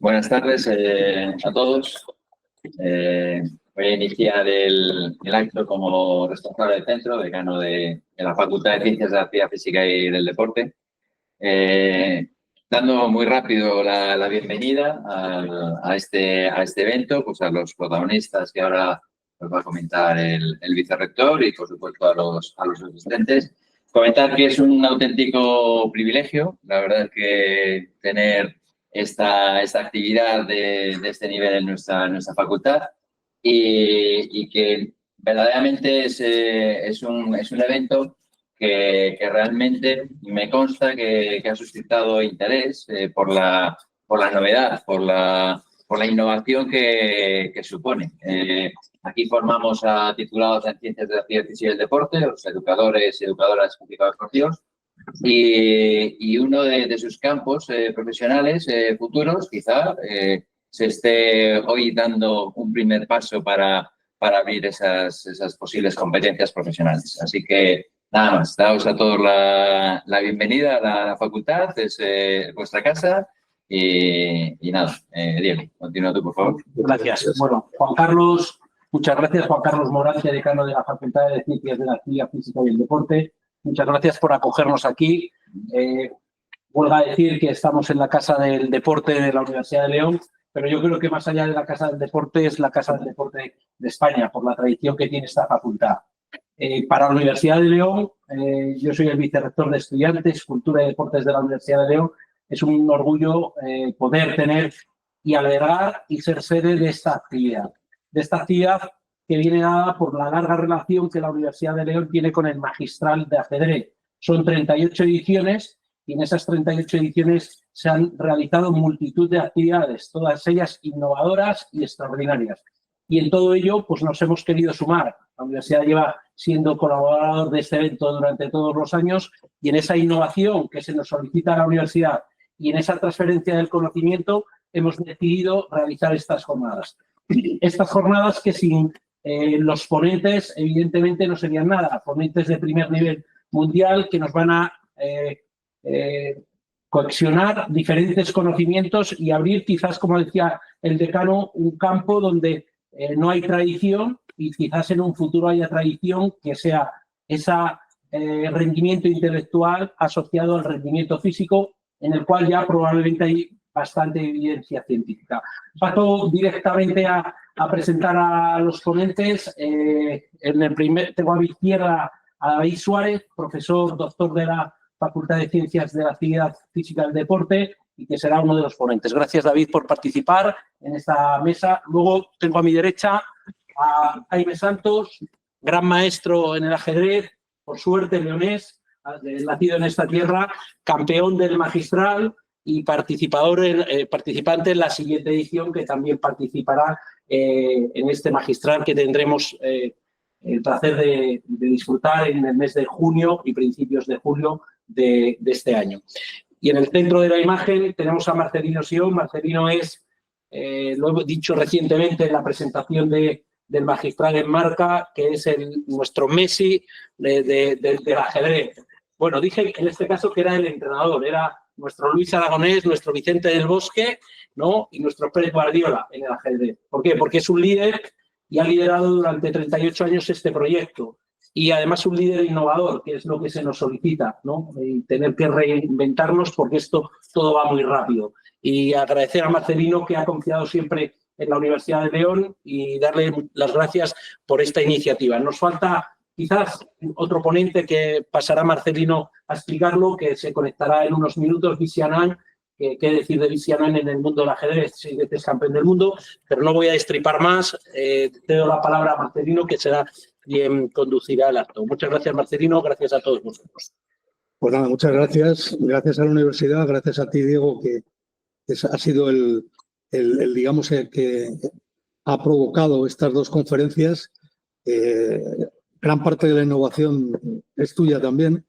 Buenas tardes a todos. Voy a iniciar el acto como responsable del centro, decano de la Facultad de Ciencias de la Actividad Física y del Deporte. Dando muy rápido la bienvenida a este evento, pues a los protagonistas que ahora nos va a comentar el vicerrector y, por supuesto, a los asistentes. Comentar que es un auténtico privilegio, la verdad, que tener esta actividad de este nivel en nuestra facultad y que verdaderamente es un evento que realmente me consta que ha suscitado interés por la novedad, por la innovación que supone. Aquí formamos a titulados en Ciencias de la Actividad Física y el Deporte, los educadores y educadoras deportivos, y uno de sus campos profesionales futuros, quizá, se esté hoy dando un primer paso para abrir esas posibles competencias profesionales. Así que, nada más, daos a todos la bienvenida a la facultad, es vuestra casa y nada, Diego, continúa tú, por favor. Gracias. Bueno, Juan Carlos, muchas gracias, Juan Carlos Morancia, decano de la Facultad de Ciencias de la Actividad Física y el Deporte. Muchas gracias por acogernos aquí. Vuelvo a decir que estamos en la Casa del Deporte de la Universidad de León, pero yo creo que más allá de la Casa del Deporte es la Casa del Deporte de España, por la tradición que tiene esta facultad. Para la Universidad de León, yo soy el vicerrector de Estudiantes, Cultura y Deportes de la Universidad de León. Es un orgullo poder tener y albergar y ser sede de esta actividad. Que viene dada por la larga relación que la Universidad de León tiene con el magistral de ajedrez. Son 38 ediciones y en esas 38 ediciones se han realizado multitud de actividades, todas ellas innovadoras y extraordinarias. Y en todo ello, pues nos hemos querido sumar. La universidad lleva siendo colaborador de este evento durante todos los años y en esa innovación que se nos solicita a la universidad y en esa transferencia del conocimiento hemos decidido realizar estas jornadas. Estas jornadas que sin los ponentes, evidentemente, no serían nada. Ponentes de primer nivel mundial que nos van a coaccionar diferentes conocimientos y abrir, quizás, como decía el decano, un campo donde no hay tradición y quizás en un futuro haya tradición, que sea ese rendimiento intelectual asociado al rendimiento físico, en el cual ya probablemente hay bastante evidencia científica. Paso directamente a presentar a los ponentes. Tengo a mi izquierda a David Suárez, profesor doctor de la Facultad de Ciencias de la Actividad Física y del Deporte, y que será uno de los ponentes. Gracias, David, por participar en esta mesa. Luego tengo a mi derecha a Jaime Santos, gran maestro en el ajedrez, por suerte leonés, nacido en esta tierra, campeón del magistral y participante en la siguiente edición, que también participará en este magistral que tendremos el placer de disfrutar en el mes de junio y principios de julio de este año. Y en el centro de la imagen tenemos a Marcelino Sion. Marcelino es, lo he dicho recientemente en la presentación del magistral en marca, que es nuestro Messi del ajedrez. Bueno, dije en este caso que era el entrenador, era nuestro Luis Aragonés, nuestro Vicente del Bosque, ¿no? Y nuestro Pep Guardiola en el ajedrez. ¿Por qué? Porque es un líder y ha liderado durante 38 años este proyecto. Y además un líder innovador, que es lo que se nos solicita, ¿no? Y tener que reinventarnos porque esto todo va muy rápido. Y agradecer a Marcelino, que ha confiado siempre en la Universidad de León, y darle las gracias por esta iniciativa. Nos falta quizás otro ponente que pasará Marcelino a explicarlo, que se conectará en unos minutos, Visianan. ¿Qué decir de Visianan en el mundo del ajedrez? 6 veces campeón del mundo, pero no voy a destripar más. Te doy la palabra a Marcelino, que será quien conducirá el acto. Muchas gracias, Marcelino. Gracias a todos vosotros. Pues nada, muchas gracias. Gracias a la universidad, gracias a ti, Diego, que ha sido digamos, el que ha provocado estas dos conferencias. Gran parte de la innovación es tuya también.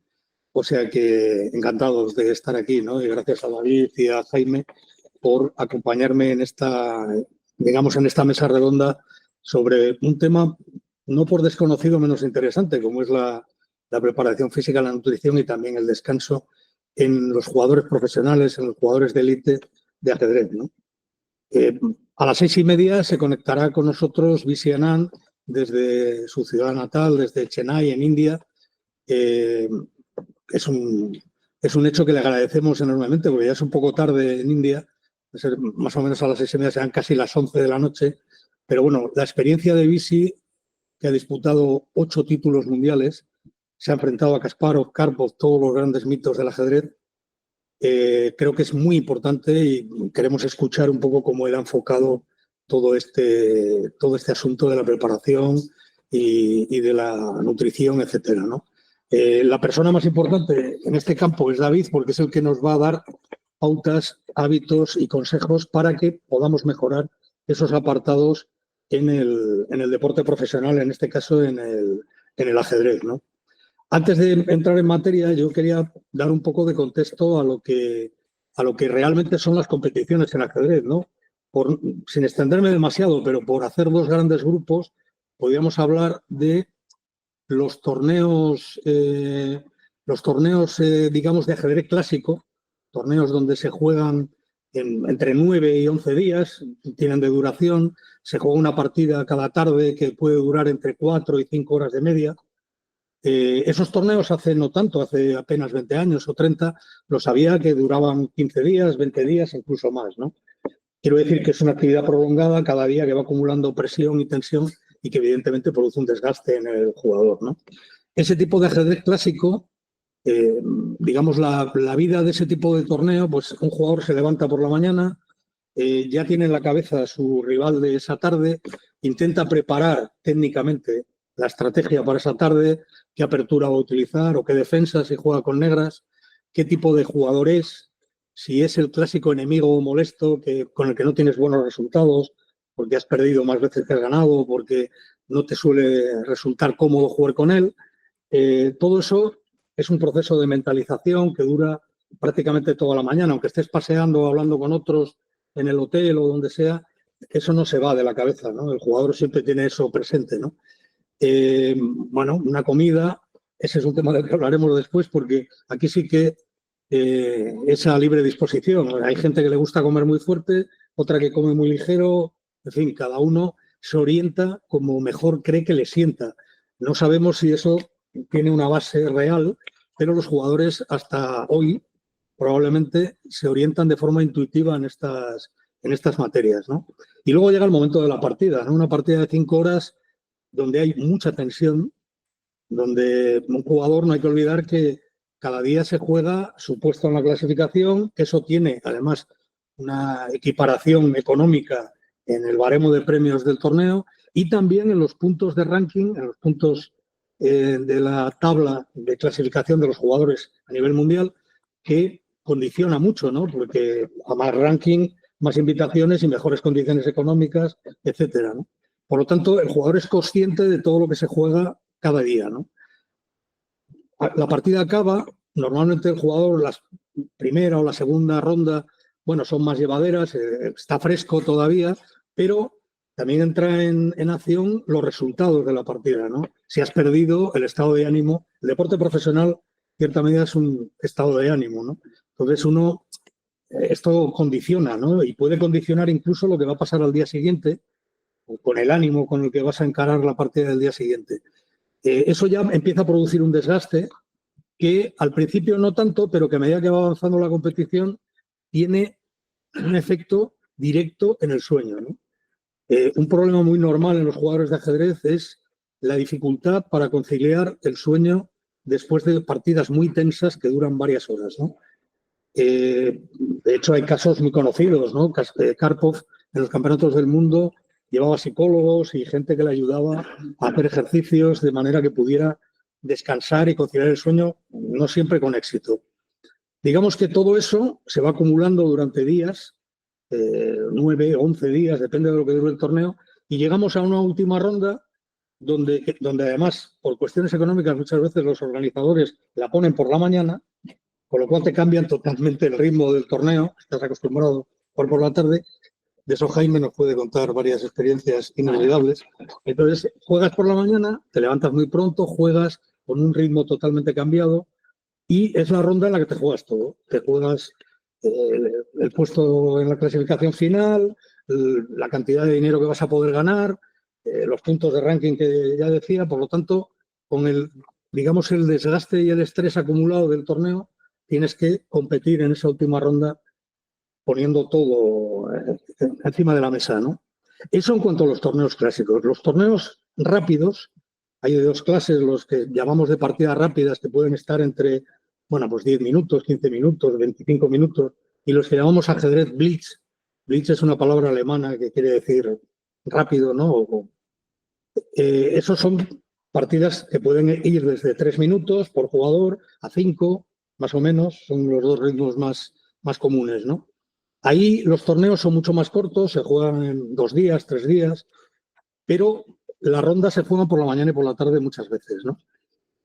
O sea que encantados de estar aquí, ¿no? Y gracias a David y a Jaime por acompañarme en esta mesa redonda sobre un tema no por desconocido menos interesante, como es la preparación física, la nutrición y también el descanso en los jugadores profesionales, en los jugadores de élite de ajedrez, ¿no? A las 6:30 se conectará con nosotros VC Anand desde su ciudad natal, desde Chennai, en India. Es un hecho que le agradecemos enormemente, porque ya es un poco tarde en India, más o menos a las 6:30, serán casi las 11 de la noche. Pero bueno, la experiencia de VC, que ha disputado 8 títulos mundiales, se ha enfrentado a Kasparov, Karpov, todos los grandes mitos del ajedrez. Creo que es muy importante y queremos escuchar un poco cómo él ha enfocado todo este asunto de la preparación y de la nutrición, etcétera, ¿no? La persona más importante en este campo es David, porque es el que nos va a dar pautas, hábitos y consejos para que podamos mejorar esos apartados en el deporte profesional, en este caso en el ajedrez, ¿no? Antes de entrar en materia, yo quería dar un poco de contexto a lo que realmente son las competiciones en ajedrez, ¿no? Sin extenderme demasiado, pero por hacer 2 grandes grupos, podríamos hablar de los torneos, digamos, de ajedrez clásico, torneos donde se juegan entre 9 y 11 días, tienen de duración, se juega una partida cada tarde que puede durar entre 4 y 5 horas de media. Esos torneos hace no tanto, hace apenas 20 años o 30, los había que duraban 15 días, 20 días, incluso más, ¿no? Quiero decir que es una actividad prolongada cada día que va acumulando presión y tensión y que evidentemente produce un desgaste en el jugador, ¿no? Ese tipo de ajedrez clásico, digamos, la vida de ese tipo de torneo, pues un jugador se levanta por la mañana, ya tiene en la cabeza a su rival de esa tarde, intenta preparar técnicamente la estrategia para esa tarde, qué apertura va a utilizar o qué defensa, si juega con negras, qué tipo de jugador es, si es el clásico enemigo molesto con el que no tienes buenos resultados, porque has perdido más veces que has ganado, porque no te suele resultar cómodo jugar con él. Todo eso es un proceso de mentalización que dura prácticamente toda la mañana, aunque estés paseando o hablando con otros en el hotel o donde sea, eso no se va de la cabeza, ¿no? El jugador siempre tiene eso presente, ¿no? Bueno, una comida, ese es un tema del que hablaremos después, porque aquí sí que es a libre disposición. Hay gente que le gusta comer muy fuerte, otra que come muy ligero, en fin, cada uno se orienta como mejor cree que le sienta. No sabemos si eso tiene una base real, pero los jugadores hasta hoy probablemente se orientan de forma intuitiva en estas materias, ¿no? Y luego llega el momento de la partida, ¿no? Una partida de 5 horas donde hay mucha tensión, donde un jugador no hay que olvidar que cada día se juega su puesto en la clasificación, que eso tiene además una equiparación económica en el baremo de premios del torneo y también en los puntos de ranking, en los puntos de la tabla de clasificación de los jugadores a nivel mundial, que condiciona mucho, ¿no? Porque a más ranking, más invitaciones y mejores condiciones económicas, etcétera, ¿no? Por lo tanto, el jugador es consciente de todo lo que se juega cada día, ¿no? La partida acaba, normalmente el jugador, la primera o la segunda ronda, bueno, son más llevaderas, está fresco todavía, pero también entra en acción los resultados de la partida, ¿no? Si has perdido, el estado de ánimo, el deporte profesional, en cierta medida, es un estado de ánimo, ¿no? Entonces esto condiciona, ¿no? Y puede condicionar incluso lo que va a pasar al día siguiente, con el ánimo con el que vas a encarar la partida del día siguiente. Eso ya empieza a producir un desgaste que al principio no tanto, pero que a medida que va avanzando la competición tiene un efecto directo en el sueño, ¿no? Un problema muy normal en los jugadores de ajedrez es la dificultad para conciliar el sueño después de partidas muy tensas que duran varias horas, ¿no? De hecho, hay casos muy conocidos, ¿no? Karpov en los campeonatos del mundo llevaba psicólogos y gente que le ayudaba a hacer ejercicios de manera que pudiera descansar y conciliar el sueño, no siempre con éxito. Digamos que todo eso se va acumulando durante días, 9, 11 días, depende de lo que dure el torneo, y llegamos a una última ronda donde además, por cuestiones económicas, muchas veces los organizadores la ponen por la mañana, con lo cual te cambian totalmente el ritmo del torneo, estás acostumbrado a jugar por la tarde. De eso Jaime nos puede contar varias experiencias inolvidables. Entonces, juegas por la mañana, te levantas muy pronto, juegas con un ritmo totalmente cambiado y es la ronda en la que te juegas todo. Te juegas el puesto en la clasificación final, la cantidad de dinero que vas a poder ganar, los puntos de ranking que ya decía. Por lo tanto, con el desgaste y el estrés acumulado del torneo, tienes que competir en esa última ronda poniendo todo encima de la mesa, ¿no? Eso en cuanto a los torneos clásicos. Los torneos rápidos, hay de dos clases, los que llamamos de partidas rápidas, que pueden estar entre, bueno, pues 10 minutos, 15 minutos, 25 minutos, y los que llamamos ajedrez Blitz. Blitz es una palabra alemana que quiere decir rápido, ¿no? Esos son partidas que pueden ir desde 3 minutos por jugador a 5, más o menos, son los dos ritmos más comunes, ¿no? Ahí los torneos son mucho más cortos, se juegan en 2 días, 3 días, pero las rondas se juegan por la mañana y por la tarde muchas veces, ¿no?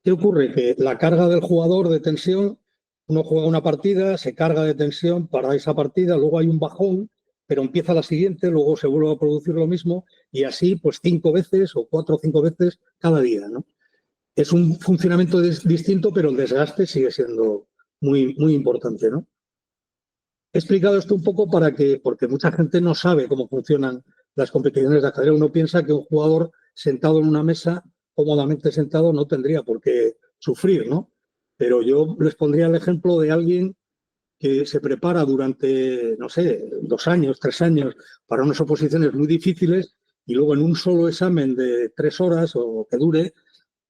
¿Qué ocurre? Que la carga del jugador de tensión, uno juega una partida, se carga de tensión para esa partida, luego hay un bajón, pero empieza la siguiente, luego se vuelve a producir lo mismo y así pues 5 veces o 4 o 5 veces cada día, ¿no? Es un funcionamiento distinto, pero el desgaste sigue siendo muy, muy importante, ¿no? He explicado esto un poco porque mucha gente no sabe cómo funcionan las competiciones de ajedrez. Uno piensa que un jugador sentado en una mesa, cómodamente sentado, no tendría por qué sufrir, ¿no? Pero yo les pondría el ejemplo de alguien que se prepara durante, no sé, 2 años, 3 años para unas oposiciones muy difíciles y luego en un solo examen de 3 horas o que dure,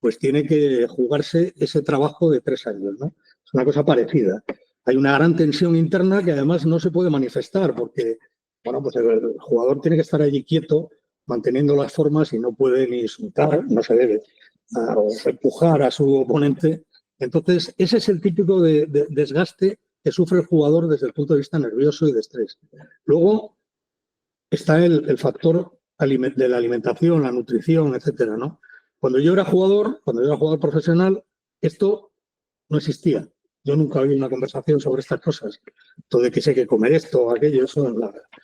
pues tiene que jugarse ese trabajo de 3 años, ¿no? Es una cosa parecida. Hay una gran tensión interna que además no se puede manifestar porque, bueno, pues el jugador tiene que estar allí quieto, manteniendo las formas y no puede ni insultar, no se debe, o empujar a su oponente. Entonces, ese es el típico de desgaste que sufre el jugador desde el punto de vista nervioso y de estrés. Luego está el factor de la alimentación, la nutrición, etcétera, ¿no? Cuando yo era jugador profesional, esto no existía. Yo nunca había una conversación sobre estas cosas. Todo de que sé que comer esto o aquello, eso,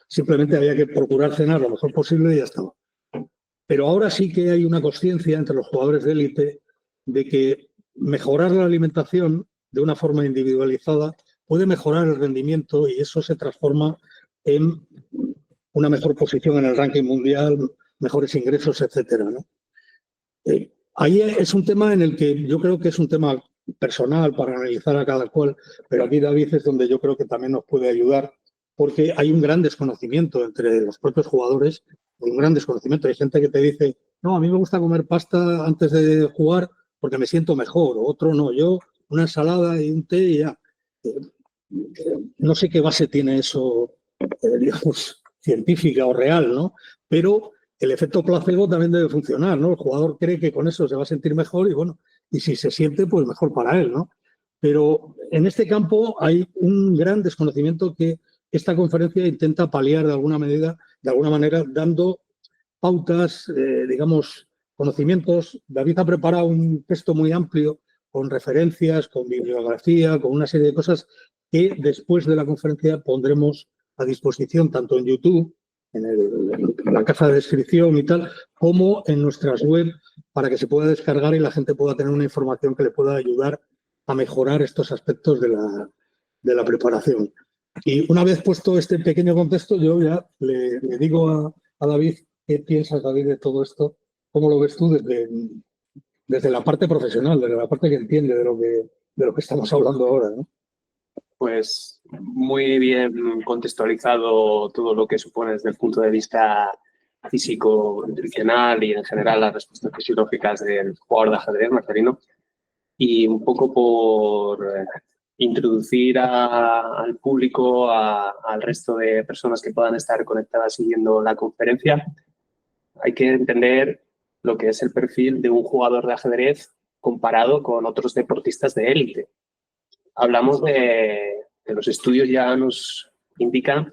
simplemente había que procurar cenar lo mejor posible y ya estaba. Pero ahora sí que hay una conciencia entre los jugadores de élite de que mejorar la alimentación de una forma individualizada puede mejorar el rendimiento y eso se transforma en una mejor posición en el ranking mundial, mejores ingresos, etcétera, ¿no? Ahí es un tema en el que yo creo que es un tema personal para analizar a cada cual, pero aquí David es donde yo creo que también nos puede ayudar porque hay un gran desconocimiento entre los propios jugadores, un gran desconocimiento. Hay gente que te dice, no, a mí me gusta comer pasta antes de jugar porque me siento mejor, o otro no, yo una ensalada y un té y ya. No sé qué base tiene eso, digamos, científica o real, ¿no? Pero el efecto placebo también debe funcionar, ¿no? El jugador cree que con eso se va a sentir mejor y bueno, y si se siente, pues mejor para él, ¿no? Pero en este campo hay un gran desconocimiento que esta conferencia intenta paliar de alguna manera, dando pautas, digamos, conocimientos. David ha preparado un texto muy amplio con referencias, con bibliografía, con una serie de cosas que después de la conferencia pondremos a disposición tanto en YouTube, en la caja de descripción y tal, como en nuestras web para que se pueda descargar y la gente pueda tener una información que le pueda ayudar a mejorar estos aspectos de la preparación. Y una vez puesto este pequeño contexto, yo ya le digo a David, ¿qué piensas, David, de todo esto? ¿Cómo lo ves tú desde la parte profesional, desde la parte que entiende de lo que estamos hablando ahora, ¿no? Pues muy bien contextualizado todo lo que supone desde el punto de vista físico, nutricional y en general las respuestas fisiológicas del jugador de ajedrez, Marcelino. Y un poco por introducir al público, al resto de personas que puedan estar conectadas siguiendo la conferencia, hay que entender lo que es el perfil de un jugador de ajedrez comparado con otros deportistas de élite. Hablamos de los estudios, ya nos indican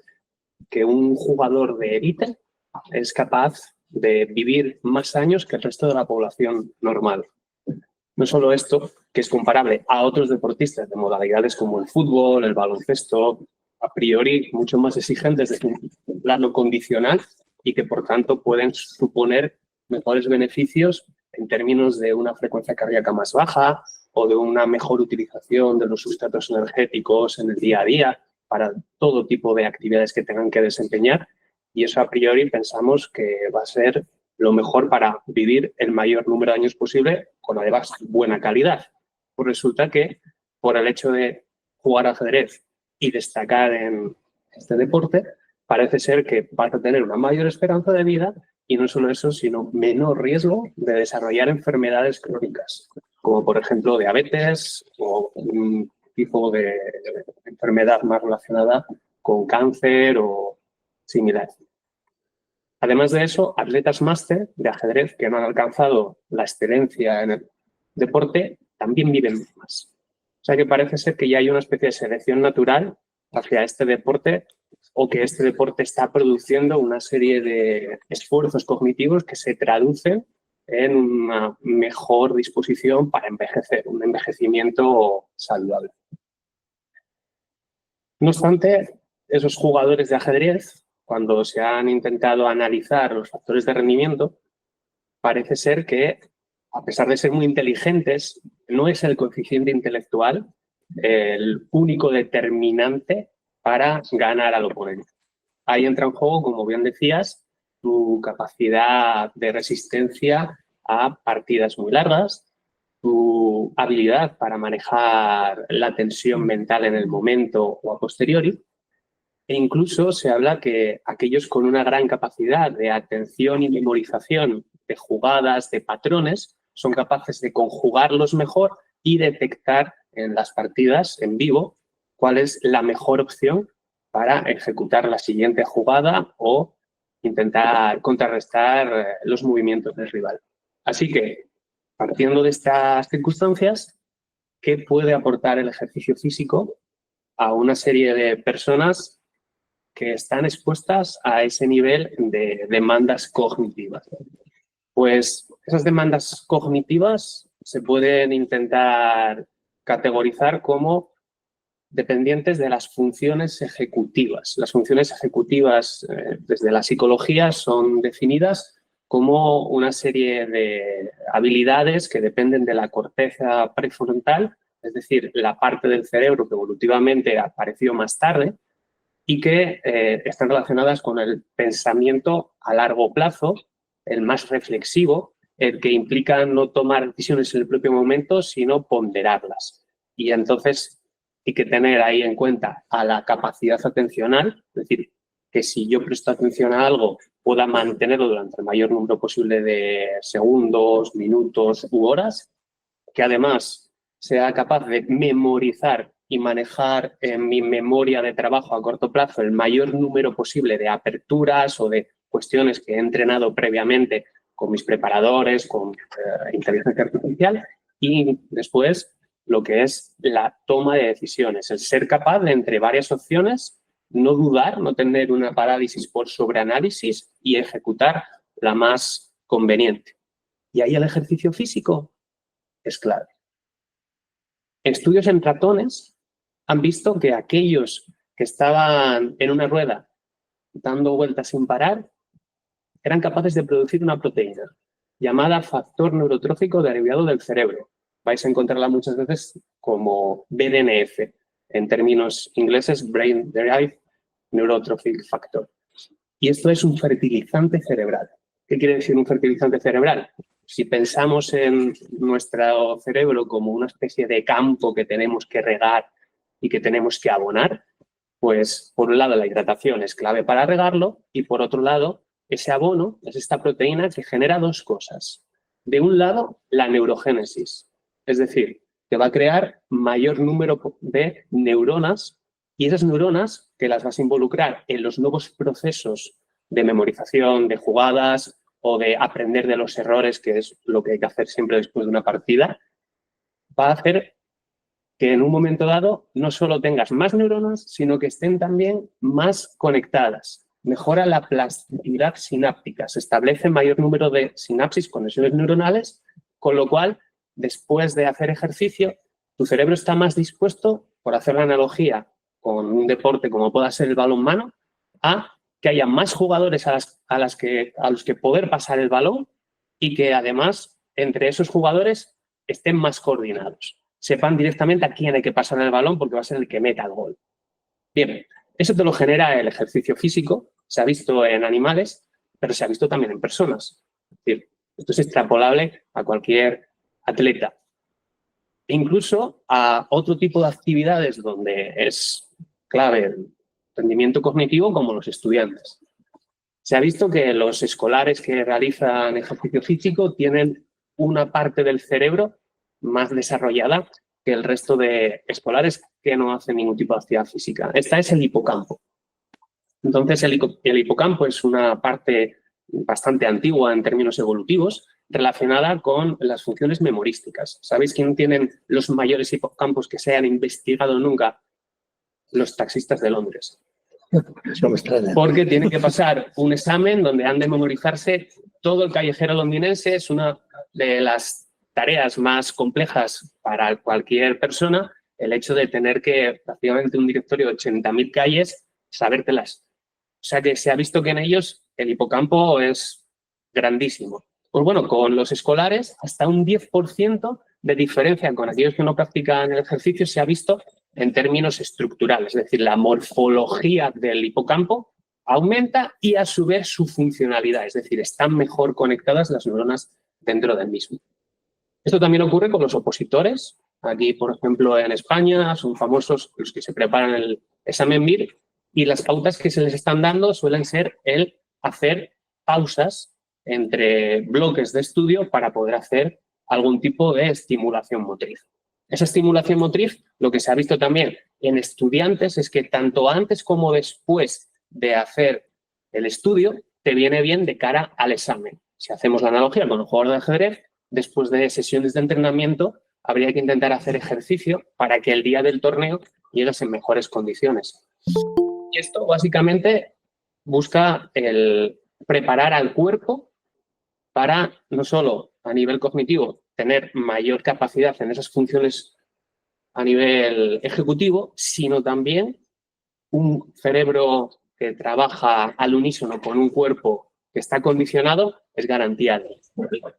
que un jugador de élite es capaz de vivir más años que el resto de la población normal. No solo esto, que es comparable a otros deportistas de modalidades como el fútbol, el baloncesto, a priori mucho más exigentes desde un plano condicional y que por tanto pueden suponer mejores beneficios en términos de una frecuencia cardíaca más baja o de una mejor utilización de los sustratos energéticos en el día a día para todo tipo de actividades que tengan que desempeñar y eso a priori pensamos que va a ser lo mejor para vivir el mayor número de años posible con además buena calidad. Pues resulta que por el hecho de jugar ajedrez y destacar en este deporte, parece ser que vas a tener una mayor esperanza de vida y no solo eso, sino menor riesgo de desarrollar enfermedades crónicas, como por ejemplo diabetes o un tipo de enfermedad más relacionada con cáncer o similar. Además de eso, atletas máster de ajedrez que no han alcanzado la excelencia en el deporte también viven más. O sea que parece ser que ya hay una especie de selección natural hacia este deporte o que este deporte está produciendo una serie de esfuerzos cognitivos que se traducen en una mejor disposición para envejecer, un envejecimiento saludable. No obstante, esos jugadores de ajedrez, cuando se han intentado analizar los factores de rendimiento, parece ser que, a pesar de ser muy inteligentes, no es el coeficiente intelectual el único determinante para ganar al oponente. Ahí entra en juego, como bien decías, tu capacidad de resistencia a partidas muy largas, tu habilidad para manejar la tensión mental en el momento o a posteriori, e incluso se habla que aquellos con una gran capacidad de atención y memorización de jugadas, de patrones, son capaces de conjugarlos mejor y detectar en las partidas en vivo cuál es la mejor opción para ejecutar la siguiente jugada o intentar contrarrestar los movimientos del rival. Así que, partiendo de estas circunstancias, ¿qué puede aportar el ejercicio físico a una serie de personas que están expuestas a ese nivel de demandas cognitivas? Pues esas demandas cognitivas se pueden intentar categorizar como dependientes de las funciones ejecutivas. Las funciones ejecutivas desde la psicología son definidas como una serie de habilidades que dependen de la corteza prefrontal, es decir, la parte del cerebro que evolutivamente apareció más tarde y que están relacionadas con el pensamiento a largo plazo, el más reflexivo, el que implica no tomar decisiones en el propio momento, sino ponderarlas. Y entonces hay que tener ahí en cuenta a la capacidad atencional, es decir, que si yo presto atención a algo, pueda mantenerlo durante el mayor número posible de segundos, minutos u horas, que además sea capaz de memorizar y manejar en mi memoria de trabajo a corto plazo el mayor número posible de aperturas o de cuestiones que he entrenado previamente con mis preparadores, con inteligencia artificial, y después lo que es la toma de decisiones, el ser capaz de entre varias opciones no dudar, no tener una parálisis por sobreanálisis y ejecutar la más conveniente. Y ahí el ejercicio físico es clave. Estudios en ratones han visto que aquellos que estaban en una rueda dando vueltas sin parar eran capaces de producir una proteína llamada factor neurotrófico derivado del cerebro. Vais a encontrarla muchas veces como BDNF, en términos ingleses, Brain Derived Neurotrophic Factor. Y esto es un fertilizante cerebral. ¿Qué quiere decir un fertilizante cerebral? Si pensamos en nuestro cerebro como una especie de campo que tenemos que regar y que tenemos que abonar, pues por un lado la hidratación es clave para regarlo y por otro lado ese abono es esta proteína que genera dos cosas. De un lado, la neurogénesis, es decir, que va a crear mayor número de neuronas y esas neuronas que las vas a involucrar en los nuevos procesos de memorización, de jugadas o de aprender de los errores, que es lo que hay que hacer siempre después de una partida, va a hacer que en un momento dado no solo tengas más neuronas, sino que estén también más conectadas. Mejora la plasticidad sináptica, se establece mayor número de sinapsis, conexiones neuronales, con lo cual, después de hacer ejercicio, tu cerebro está más dispuesto, por hacer la analogía con un deporte como pueda ser el balonmano, a que haya más jugadores a los que poder pasar el balón y que además entre esos jugadores estén más coordinados. Sepan directamente a quién hay que pasar el balón porque va a ser el que meta el gol. Bien, eso te lo genera el ejercicio físico se ha visto en animales, pero se ha visto también en personas. Es decir, esto es extrapolable a cualquier atleta. Incluso a otro tipo de actividades donde es clave el rendimiento cognitivo, como los estudiantes. Se ha visto que los escolares que realizan ejercicio físico tienen una parte del cerebro más desarrollada que el resto de escolares que no hacen ningún tipo de actividad física. Esta es el hipocampo. Entonces, el hipocampo es una parte bastante antigua en términos evolutivos, relacionada con las funciones memorísticas. ¿Sabéis quién tienen los mayores hipocampos que se han investigado nunca? Los taxistas de Londres. Eso me extraña. Porque tienen que pasar un examen donde han de memorizarse todo el callejero londinense. Es una de las tareas más complejas para cualquier persona, el hecho de tener que, prácticamente un directorio de 80.000 calles, sabértelas. O sea que se ha visto que en ellos el hipocampo es grandísimo. Pues bueno, con los escolares, hasta un 10% de diferencia con aquellos que no practican el ejercicio se ha visto en términos estructurales. Es decir, la morfología del hipocampo aumenta y a su vez su funcionalidad. Es decir, están mejor conectadas las neuronas dentro del mismo. Esto también ocurre con los opositores. Aquí, por ejemplo, en España son famosos los que se preparan el examen MIR y las pautas que se les están dando suelen ser el hacer pausas entre bloques de estudio para poder hacer algún tipo de estimulación motriz. Esa estimulación motriz, lo que se ha visto también en estudiantes es que tanto antes como después de hacer el estudio, te viene bien de cara al examen. Si hacemos la analogía con un jugador de ajedrez, después de sesiones de entrenamiento, habría que intentar hacer ejercicio para que el día del torneo llegues en mejores condiciones. Y esto básicamente busca el preparar al cuerpo para no solo a nivel cognitivo tener mayor capacidad en esas funciones a nivel ejecutivo, sino también un cerebro que trabaja al unísono con un cuerpo que está condicionado es garantía de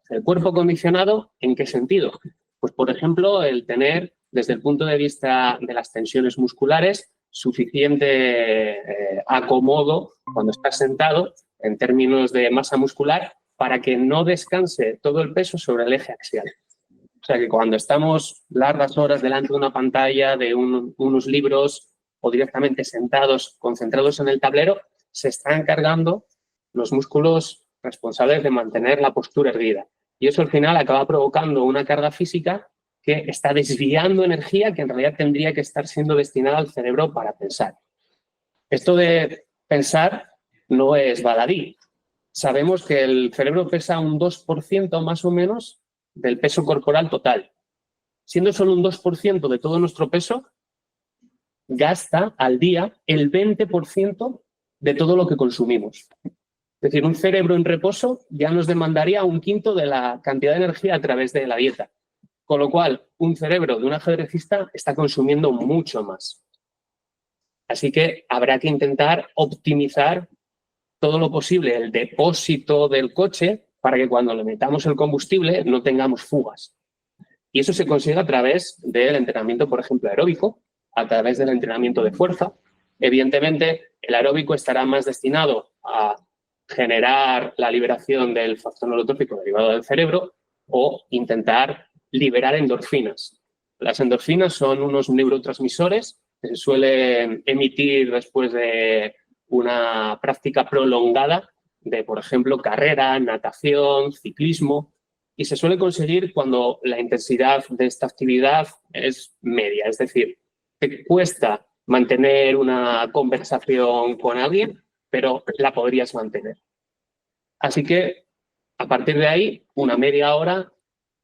el cuerpo condicionado. ¿En qué sentido? Pues, por ejemplo, el tener, desde el punto de vista de las tensiones musculares, suficiente acomodo cuando estás sentado en términos de masa muscular para que no descanse todo el peso sobre el eje axial. O sea que cuando estamos largas horas delante de una pantalla, de unos libros o directamente sentados, concentrados en el tablero, se están cargando los músculos responsables de mantener la postura erguida. Y eso al final acaba provocando una carga física que está desviando energía que en realidad tendría que estar siendo destinada al cerebro para pensar. Esto de pensar no es baladí. Sabemos que el cerebro pesa un 2% más o menos del peso corporal total. Siendo solo un 2% de todo nuestro peso, gasta al día el 20% de todo lo que consumimos. Es decir, un cerebro en reposo ya nos demandaría un quinto de la cantidad de energía a través de la dieta. Con lo cual, un cerebro de un ajedrecista está consumiendo mucho más. Así que habrá que intentar optimizar todo lo posible el depósito del coche para que cuando le metamos el combustible no tengamos fugas. Y eso se consigue a través del entrenamiento, por ejemplo, aeróbico, a través del entrenamiento de fuerza. Evidentemente, el aeróbico estará más destinado a generar la liberación del factor neurotrófico derivado del cerebro o intentar liberar endorfinas. Las endorfinas son unos neurotransmisores que se suelen emitir después de una práctica prolongada de, por ejemplo, carrera, natación, ciclismo, y se suele conseguir cuando la intensidad de esta actividad es media, es decir, te cuesta mantener una conversación con alguien, pero la podrías mantener. Así que, a partir de ahí, una media hora,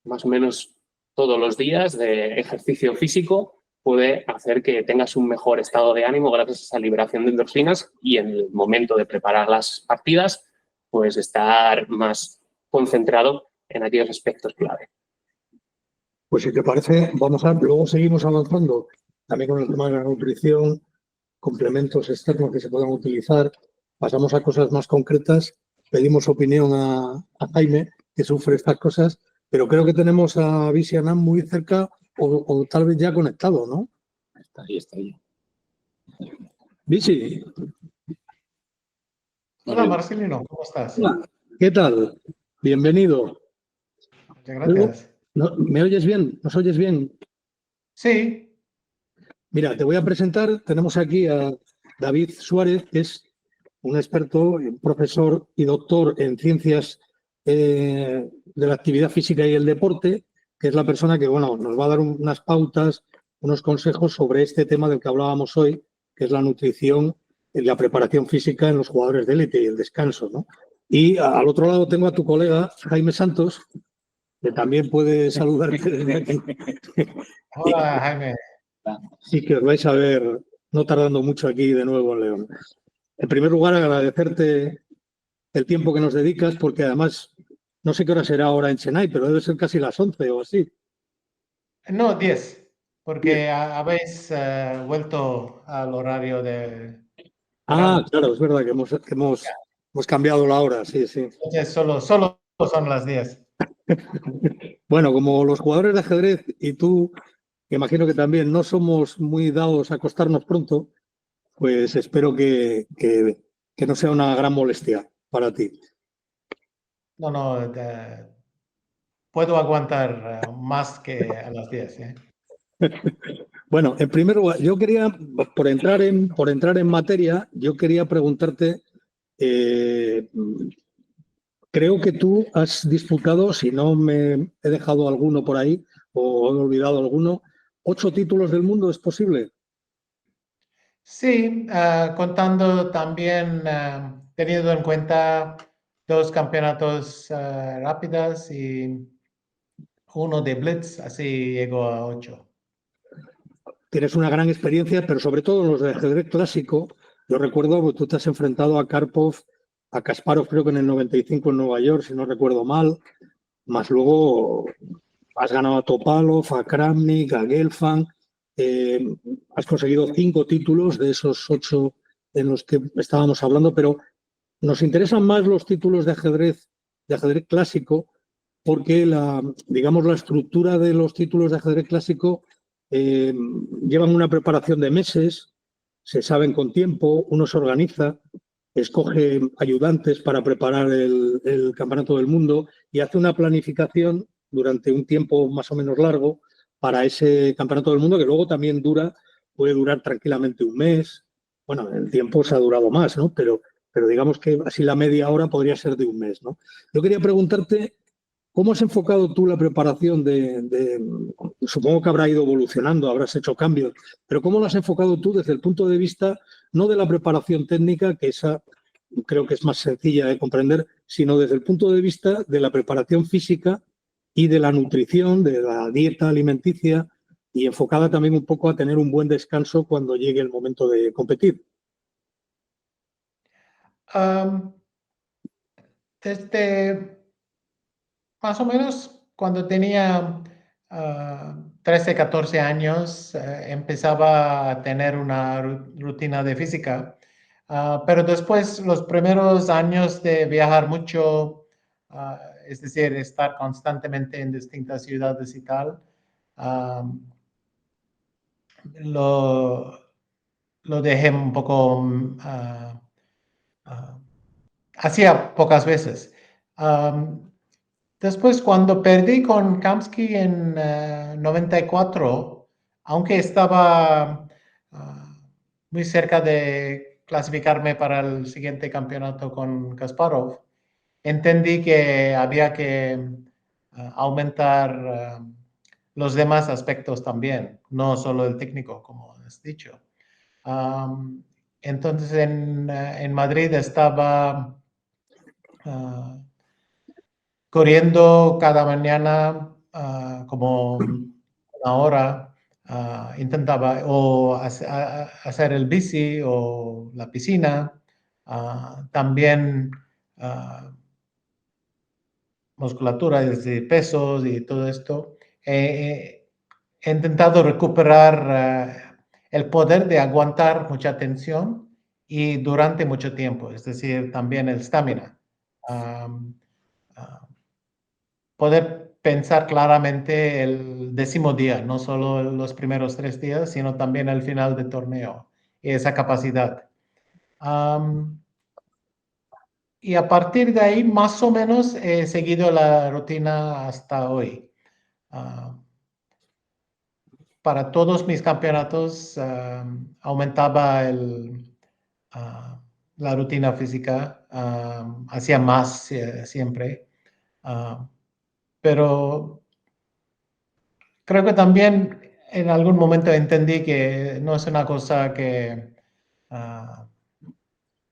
más o menos todos los días de ejercicio físico, puede hacer que tengas un mejor estado de ánimo gracias a esa liberación de endorfinas y en el momento de preparar las partidas, pues estar más concentrado en aquellos aspectos clave. Pues si te parece, luego seguimos avanzando también con el tema de la nutrición, complementos externos que se puedan utilizar, pasamos a cosas más concretas, pedimos opinión a Jaime, que sufre estas cosas, pero creo que tenemos a Visianam muy cerca o tal vez ya conectado, ¿no? Está ahí, está ahí. Visi. Hola Marcelino, ¿cómo estás? Hola, ¿qué tal? Bienvenido. Muchas gracias. ¿Me oyes bien? ¿Nos oyes bien? Sí, Mira, te voy a presentar. Tenemos aquí a David Suárez, que es un experto, un profesor y doctor en ciencias de la actividad física y el deporte, que es la persona que, bueno, nos va a dar unas pautas, unos consejos sobre este tema del que hablábamos hoy, que es la nutrición y la preparación física en los jugadores de élite y el descanso, ¿no? Y al otro lado tengo a tu colega Jaime Santos, que también puede saludarte desde aquí. hola Jaime. Sí, que os vais a ver no tardando mucho aquí de nuevo en León. En primer lugar, agradecerte el tiempo que nos dedicas, porque además no sé qué hora será ahora en Chennai, pero debe ser casi las 11 o así. No, 10, porque 10. habéis vuelto al horario de Ah, verano. claro, es verdad que hemos cambiado la hora, sí, sí. Entonces solo son las 10. Bueno, como los jugadores de ajedrez y tú, que imagino que también no somos muy dados a acostarnos pronto, pues espero que no sea una gran molestia para ti. No, puedo aguantar más que a las 10, ¿eh? Bueno, en primer lugar, yo quería, por entrar en materia, yo quería preguntarte, eh, creo que tú has disputado, si no me he dejado alguno por ahí o he olvidado alguno, 8 títulos del mundo, ¿es posible? Sí, contando también, teniendo en cuenta 2 campeonatos rápidas y uno de Blitz, así llegó a 8. Tienes una gran experiencia, pero sobre todo en los de ajedrez clásico. Yo recuerdo que tú te has enfrentado a Karpov, a Kasparov, creo que en el 95 en Nueva York, si no recuerdo mal, más luego has ganado a Topalov, a Kramnik, a Gelfand, has conseguido 5 títulos de esos 8 en los que estábamos hablando, pero nos interesan más los títulos de ajedrez clásico, porque digamos, la estructura de los títulos de ajedrez clásico eh, llevan una preparación de meses, se saben con tiempo, uno se organiza, escoge ayudantes para preparar el campeonato del mundo y hace una planificación durante un tiempo más o menos largo para ese campeonato del mundo, que luego también puede durar tranquilamente un mes. Bueno, el tiempo se ha durado más, ¿no? Pero digamos que así la media hora podría ser de un mes, ¿no? Yo quería preguntarte, ¿cómo has enfocado tú la preparación supongo que habrá ido evolucionando, habrás hecho cambios, pero cómo lo has enfocado tú desde el punto de vista no de la preparación técnica, que esa creo que es más sencilla de comprender, sino desde el punto de vista de la preparación física y de la nutrición, de la dieta alimenticia y enfocada también un poco a tener un buen descanso cuando llegue el momento de competir? Desde más o menos cuando tenía 13, 14 años, empezaba a tener una rutina de física. Pero después, los primeros años de viajar mucho, es decir, estar constantemente en distintas ciudades y tal, lo, lo dejé un poco, hacía pocas veces. Después, cuando perdí con Kamsky en 94, aunque estaba muy cerca de clasificarme para el siguiente campeonato con Kasparov, entendí que había que aumentar los demás aspectos también, no solo el técnico, como has dicho. Entonces, en Madrid estaba corriendo cada mañana como una hora, intentaba o hacer el bici o la piscina, también musculatura, es decir, pesos y todo esto. He intentado recuperar el poder de aguantar mucha tensión y durante mucho tiempo, es decir, también el estamina. Poder pensar claramente el 10.º día, no solo los primeros 3 días, sino también el final del torneo, esa capacidad. Y a partir de ahí, más o menos, he seguido la rutina hasta hoy. Para todos mis campeonatos aumentaba la rutina física, hacía más siempre. Pero creo que también en algún momento entendí que no es una cosa que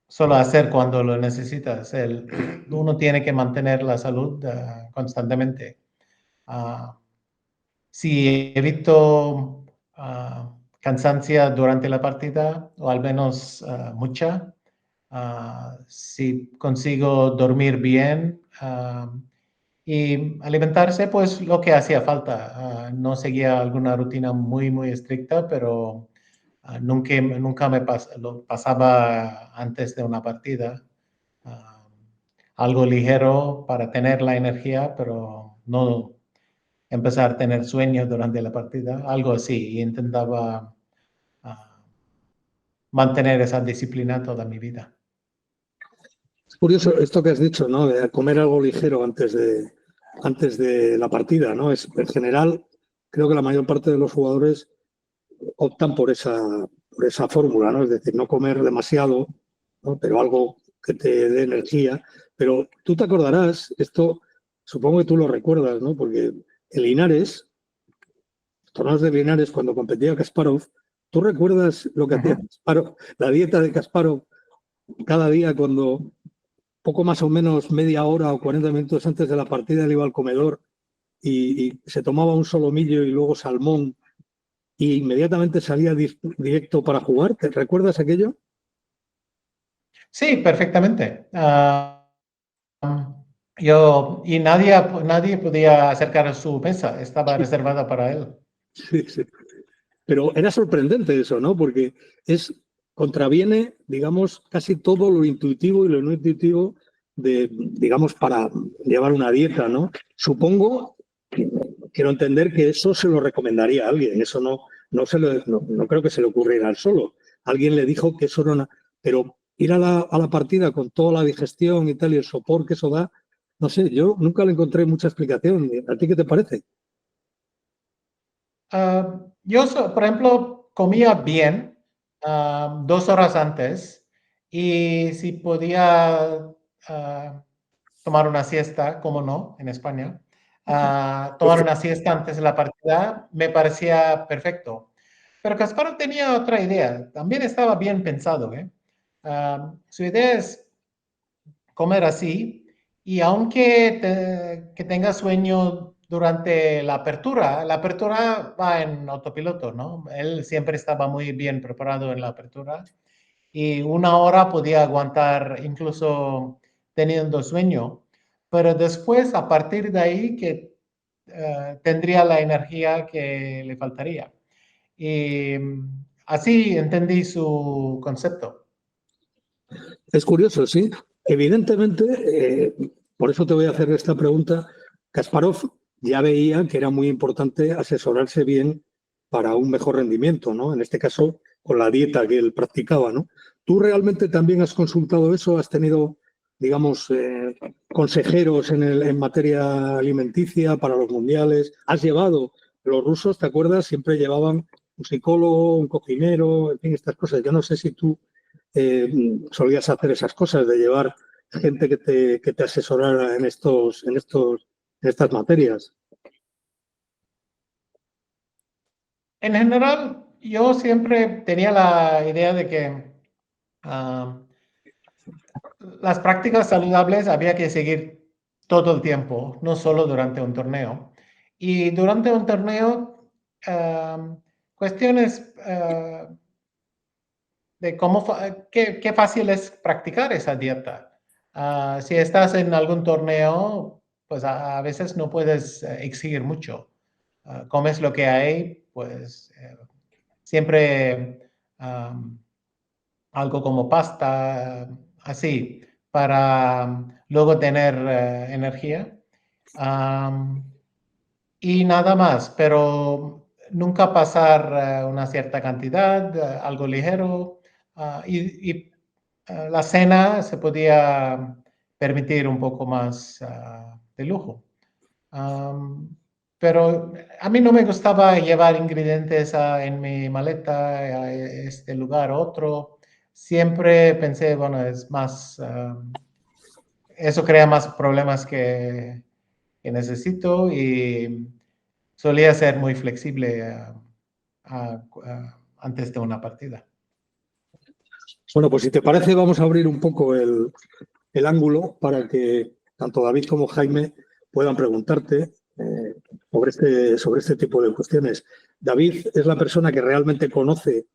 solo hacer cuando lo necesitas. Uno tiene que mantener la salud constantemente. Si evito cansancio durante la partida, o al menos mucha, si consigo dormir bien y alimentarse, pues lo que hacía falta. No seguía alguna rutina muy, muy estricta, pero nunca lo pasaba antes de una partida. Algo ligero para tener la energía, pero no empezar a tener sueño durante la partida, algo así. Y intentaba mantener esa disciplina toda mi vida. Es curioso esto que has dicho, ¿no? De comer algo ligero antes de la partida, ¿no? En general, creo que la mayor parte de los jugadores optan por esa fórmula, ¿no? Es decir, no comer demasiado, ¿no? Pero algo que te dé energía. Pero tú te acordarás, esto supongo que tú lo recuerdas, ¿no? Porque en Linares, los torneos de Linares, cuando competía Kasparov, ¿tú recuerdas lo que hacía Kasparov, la dieta de Kasparov cada día cuando poco más o menos media hora o 40 minutos antes de la partida él iba al comedor y se tomaba un solomillo y luego salmón y inmediatamente salía directo para jugar? ¿Te recuerdas aquello? Sí, perfectamente. Y nadie podía acercar a su mesa, estaba reservada para él. Sí, sí. Pero era sorprendente eso, ¿no? Porque contraviene, digamos, casi todo lo intuitivo y lo no intuitivo digamos, para llevar una dieta, ¿no? Supongo, quiero entender que eso se lo recomendaría a alguien, eso no creo que se le ocurriera a él solo. Alguien le dijo que eso era una... Pero ir a la partida con toda la digestión y tal y el sopor que eso da, no sé, yo nunca le encontré mucha explicación. ¿A ti qué te parece? Yo, por ejemplo, comía bien 2 horas antes y si podía tomar una siesta, como no, en España, tomar una siesta antes de la partida me parecía perfecto. Pero Kasparov tenía otra idea, también estaba bien pensado. Su idea es comer así y aunque que tenga sueño durante la apertura va en autopiloto, ¿no? Él siempre estaba muy bien preparado en la apertura y 1 hora podía aguantar incluso teniendo sueño, pero después a partir de ahí que tendría la energía que le faltaría. Y así entendí su concepto. Es curioso, sí. Evidentemente, por eso te voy a hacer esta pregunta. Kasparov ya veía que era muy importante asesorarse bien para un mejor rendimiento, ¿no? En este caso, con la dieta que él practicaba, ¿no? ¿Tú realmente también has consultado eso? ¿Has tenido, digamos, consejeros en materia alimenticia para los mundiales? ¿Has llevado? Los rusos, ¿te acuerdas? Siempre llevaban un psicólogo, un cocinero, en fin, estas cosas. Yo no sé si tú solías hacer esas cosas de llevar gente que te asesorara en estas materias. En general, yo siempre tenía la idea de que las prácticas saludables había que seguir todo el tiempo, no solo durante un torneo. Y durante un torneo, cuestiones de qué fácil es practicar esa dieta. Si estás en algún torneo, pues a veces no puedes exigir mucho. Comes lo que hay, pues siempre algo como pasta, así, para luego tener energía. Y nada más, pero nunca pasar una cierta cantidad, algo ligero. Y la cena se podía permitir un poco más de lujo. Pero a mí no me gustaba llevar ingredientes en mi maleta a este lugar, otro. Siempre pensé, bueno, es más, eso crea más problemas que necesito, y solía ser muy flexible antes de una partida. Bueno, pues si te parece, vamos a abrir un poco el ángulo para que tanto David como Jaime puedan preguntarte sobre este tipo de cuestiones. David es la persona que realmente conoce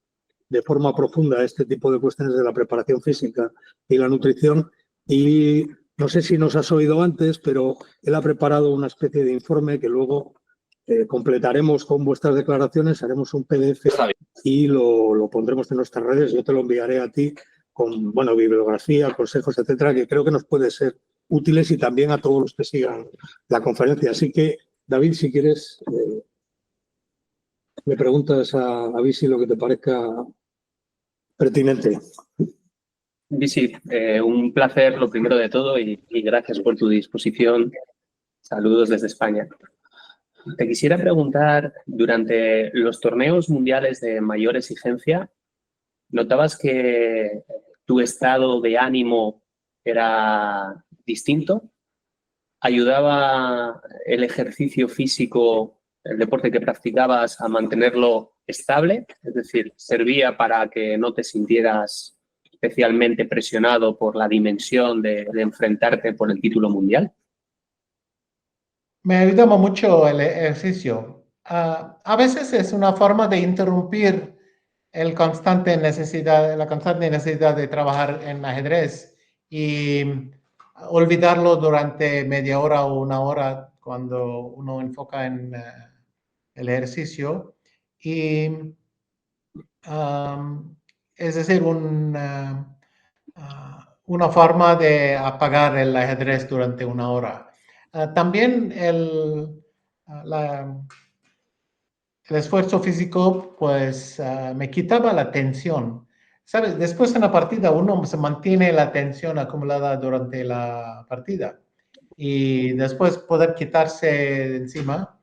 de forma profunda este tipo de cuestiones de la preparación física y la nutrición, y no sé si nos has oído antes, pero él ha preparado una especie de informe que luego completaremos con vuestras declaraciones, haremos un PDF y lo pondremos en nuestras redes. Yo te lo enviaré a ti con, bueno, bibliografía, consejos, etcétera, que creo que nos puede ser útiles, y también a todos los que sigan la conferencia. Así que, David, si quieres, me preguntas a Visi lo que te parezca pertinente. Visi, un placer lo primero de todo, y gracias por tu disposición. Saludos desde España. Te quisiera preguntar, durante los torneos mundiales de mayor exigencia, ¿notabas que tu estado de ánimo era distinto? ¿Ayudaba el ejercicio físico, el deporte que practicabas, a mantenerlo estable? Es decir, ¿servía para que no te sintieras especialmente presionado por la dimensión de enfrentarte por el título mundial? Me ayudaba mucho el ejercicio. A veces es una forma de interrumpir la constante necesidad de trabajar en ajedrez y olvidarlo durante media hora o una hora cuando uno enfoca en el ejercicio. Y es decir, una forma de apagar el ajedrez durante una hora. También el esfuerzo físico, pues, me quitaba la tensión. ¿Sabes? Después de una partida uno se mantiene la tensión acumulada durante la partida, y después poder quitarse de encima.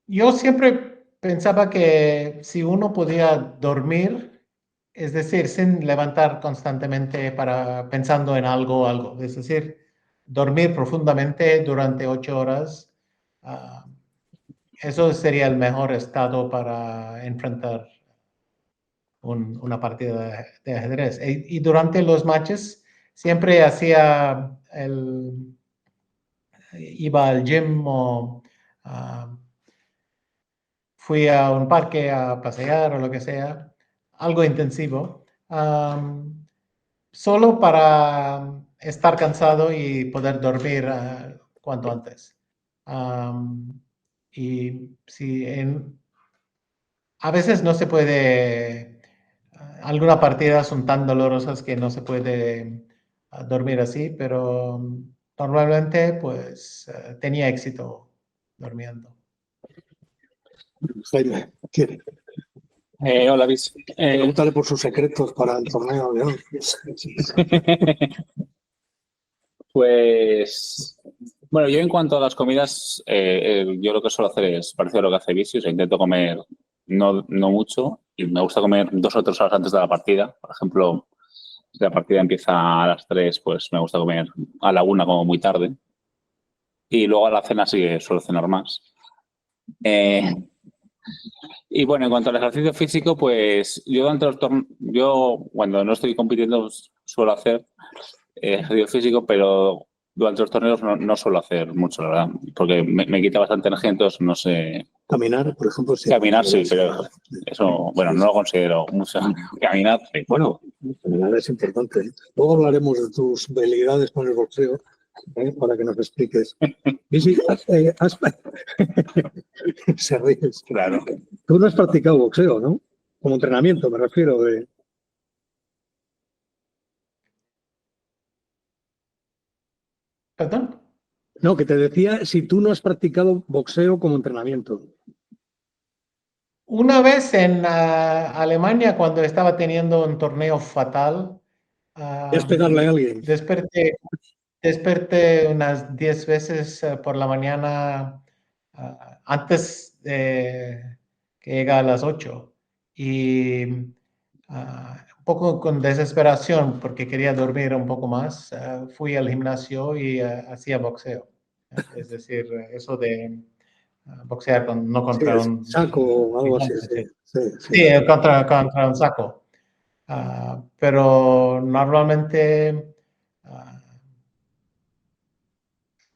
Yo siempre pensaba que si uno podía dormir, es decir, sin levantar constantemente pensando en algo, es decir, dormir profundamente durante 8 horas, eso sería el mejor estado para enfrentar una partida de ajedrez. Y durante los matches siempre iba al gym o fui a un parque a pasear o lo que sea, algo intensivo, solo para estar cansado y poder dormir cuanto antes. Y si a veces no se puede, algunas partidas son tan dolorosas que no se puede dormir así, pero normalmente pues tenía éxito durmiendo. Jaime, ¿quiere? Hola, Luis. Pregúntale por sus secretos para el torneo de hoy. Pues, bueno, yo en cuanto a las comidas, yo lo que suelo hacer es parecido a lo que hace Visi, o sea, intento comer no mucho, y me gusta comer 2 o 3 horas antes de la partida. Por ejemplo, si la partida empieza a las 3, pues me gusta comer a la 1 como muy tarde. Y luego a la cena sí que suelo cenar más. Y bueno, en cuanto al ejercicio físico, pues yo cuando no estoy compitiendo suelo hacer ejercicio físico, pero durante los torneos no suelo hacer mucho, la verdad, porque me quita bastante energía, entonces no sé. Caminar, por ejemplo. Sí. Caminar sí, pero eso, bueno, no lo considero mucho. Caminar, sí. Bueno, caminar es importante. Luego hablaremos de tus habilidades con el boxeo, para que nos expliques. Visi, se ríes. Claro. Tú no has practicado boxeo, ¿no? Como entrenamiento, me refiero. ¿Perdón? No, que te decía si tú no has practicado boxeo como entrenamiento. Una vez en Alemania, cuando estaba teniendo un torneo fatal, Es pegarle a alguien. Desperté unas 10 veces por la mañana antes de que llegue a las 8 y un poco con desesperación porque quería dormir un poco más, fui al gimnasio y hacía boxeo. Es decir, eso de boxear no contra Sí, un saco o algo así. Sí, contra un saco. Pero normalmente,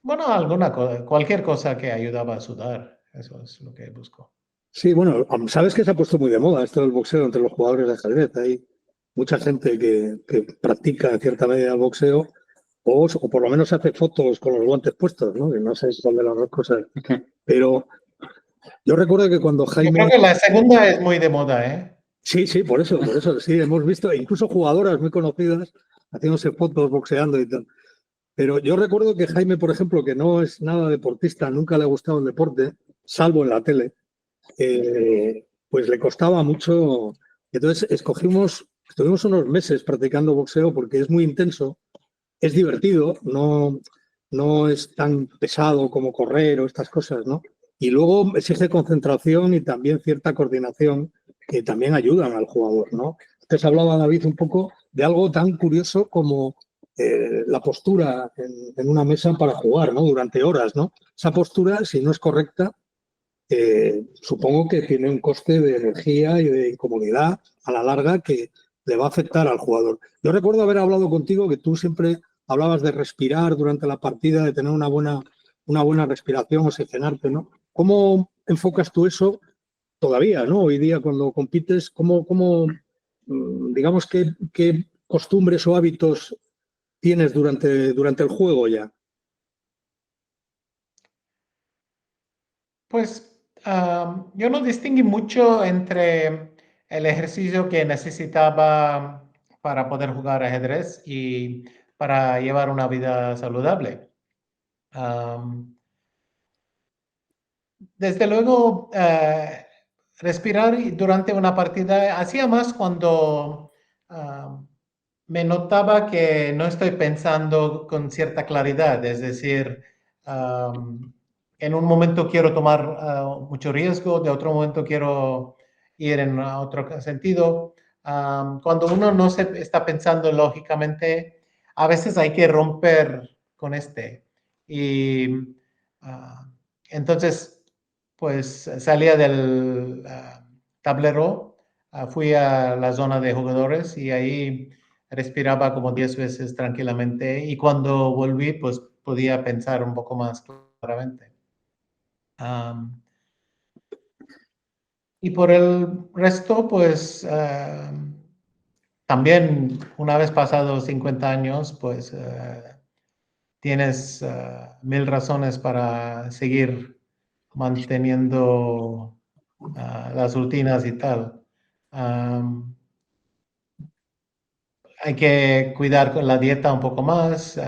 bueno, cualquier cosa que ayudaba a sudar, eso es lo que busco. Sí, bueno, sabes que se ha puesto muy de moda esto del boxeo entre los jugadores de ajedrez. Hay mucha gente que practica en cierta medida el boxeo o por lo menos hace fotos con los guantes puestos, ¿no? Que no sé cuál de las dos cosas. Pero yo recuerdo que cuando Jaime... Yo creo que la segunda es muy de moda, ¿eh? Sí, por eso, sí, hemos visto incluso jugadoras muy conocidas haciéndose fotos, boxeando y tal. Pero yo recuerdo que Jaime, por ejemplo, que no es nada deportista, nunca le ha gustado el deporte, salvo en la tele, pues le costaba mucho. Entonces estuvimos unos meses practicando boxeo porque es muy intenso, es divertido, no es tan pesado como correr o estas cosas, ¿no? Y luego exige concentración y también cierta coordinación que también ayudan al jugador, ¿no? Antes hablaba David un poco de algo tan curioso como la postura en una mesa para jugar, ¿no? Durante horas, ¿no? Esa postura, si no es correcta, supongo que tiene un coste de energía y de incomodidad a la larga que le va a afectar al jugador. Yo recuerdo haber hablado contigo que tú siempre hablabas de respirar durante la partida, de tener una buena respiración, oxigenarte, ¿no? ¿Cómo enfocas tú eso todavía, ¿no? Hoy día cuando compites, digamos, qué costumbres o hábitos tienes durante el juego ya? Pues yo no distinguí mucho entre el ejercicio que necesitaba para poder jugar ajedrez y para llevar una vida saludable. Desde luego, respirar durante una partida hacía más cuando me notaba que no estoy pensando con cierta claridad, es decir, en un momento quiero tomar mucho riesgo, de otro momento quiero ir en otro sentido. Cuando uno no se está pensando lógicamente, a veces hay que romper con y entonces pues salía del tablero, fui a la zona de jugadores y ahí respiraba como 10 veces tranquilamente y cuando volví pues podía pensar un poco más claramente. Y por el resto pues también una vez pasados 50 años pues tienes 1000 razones para seguir manteniendo las rutinas y tal. Hay que cuidar con la dieta un poco más.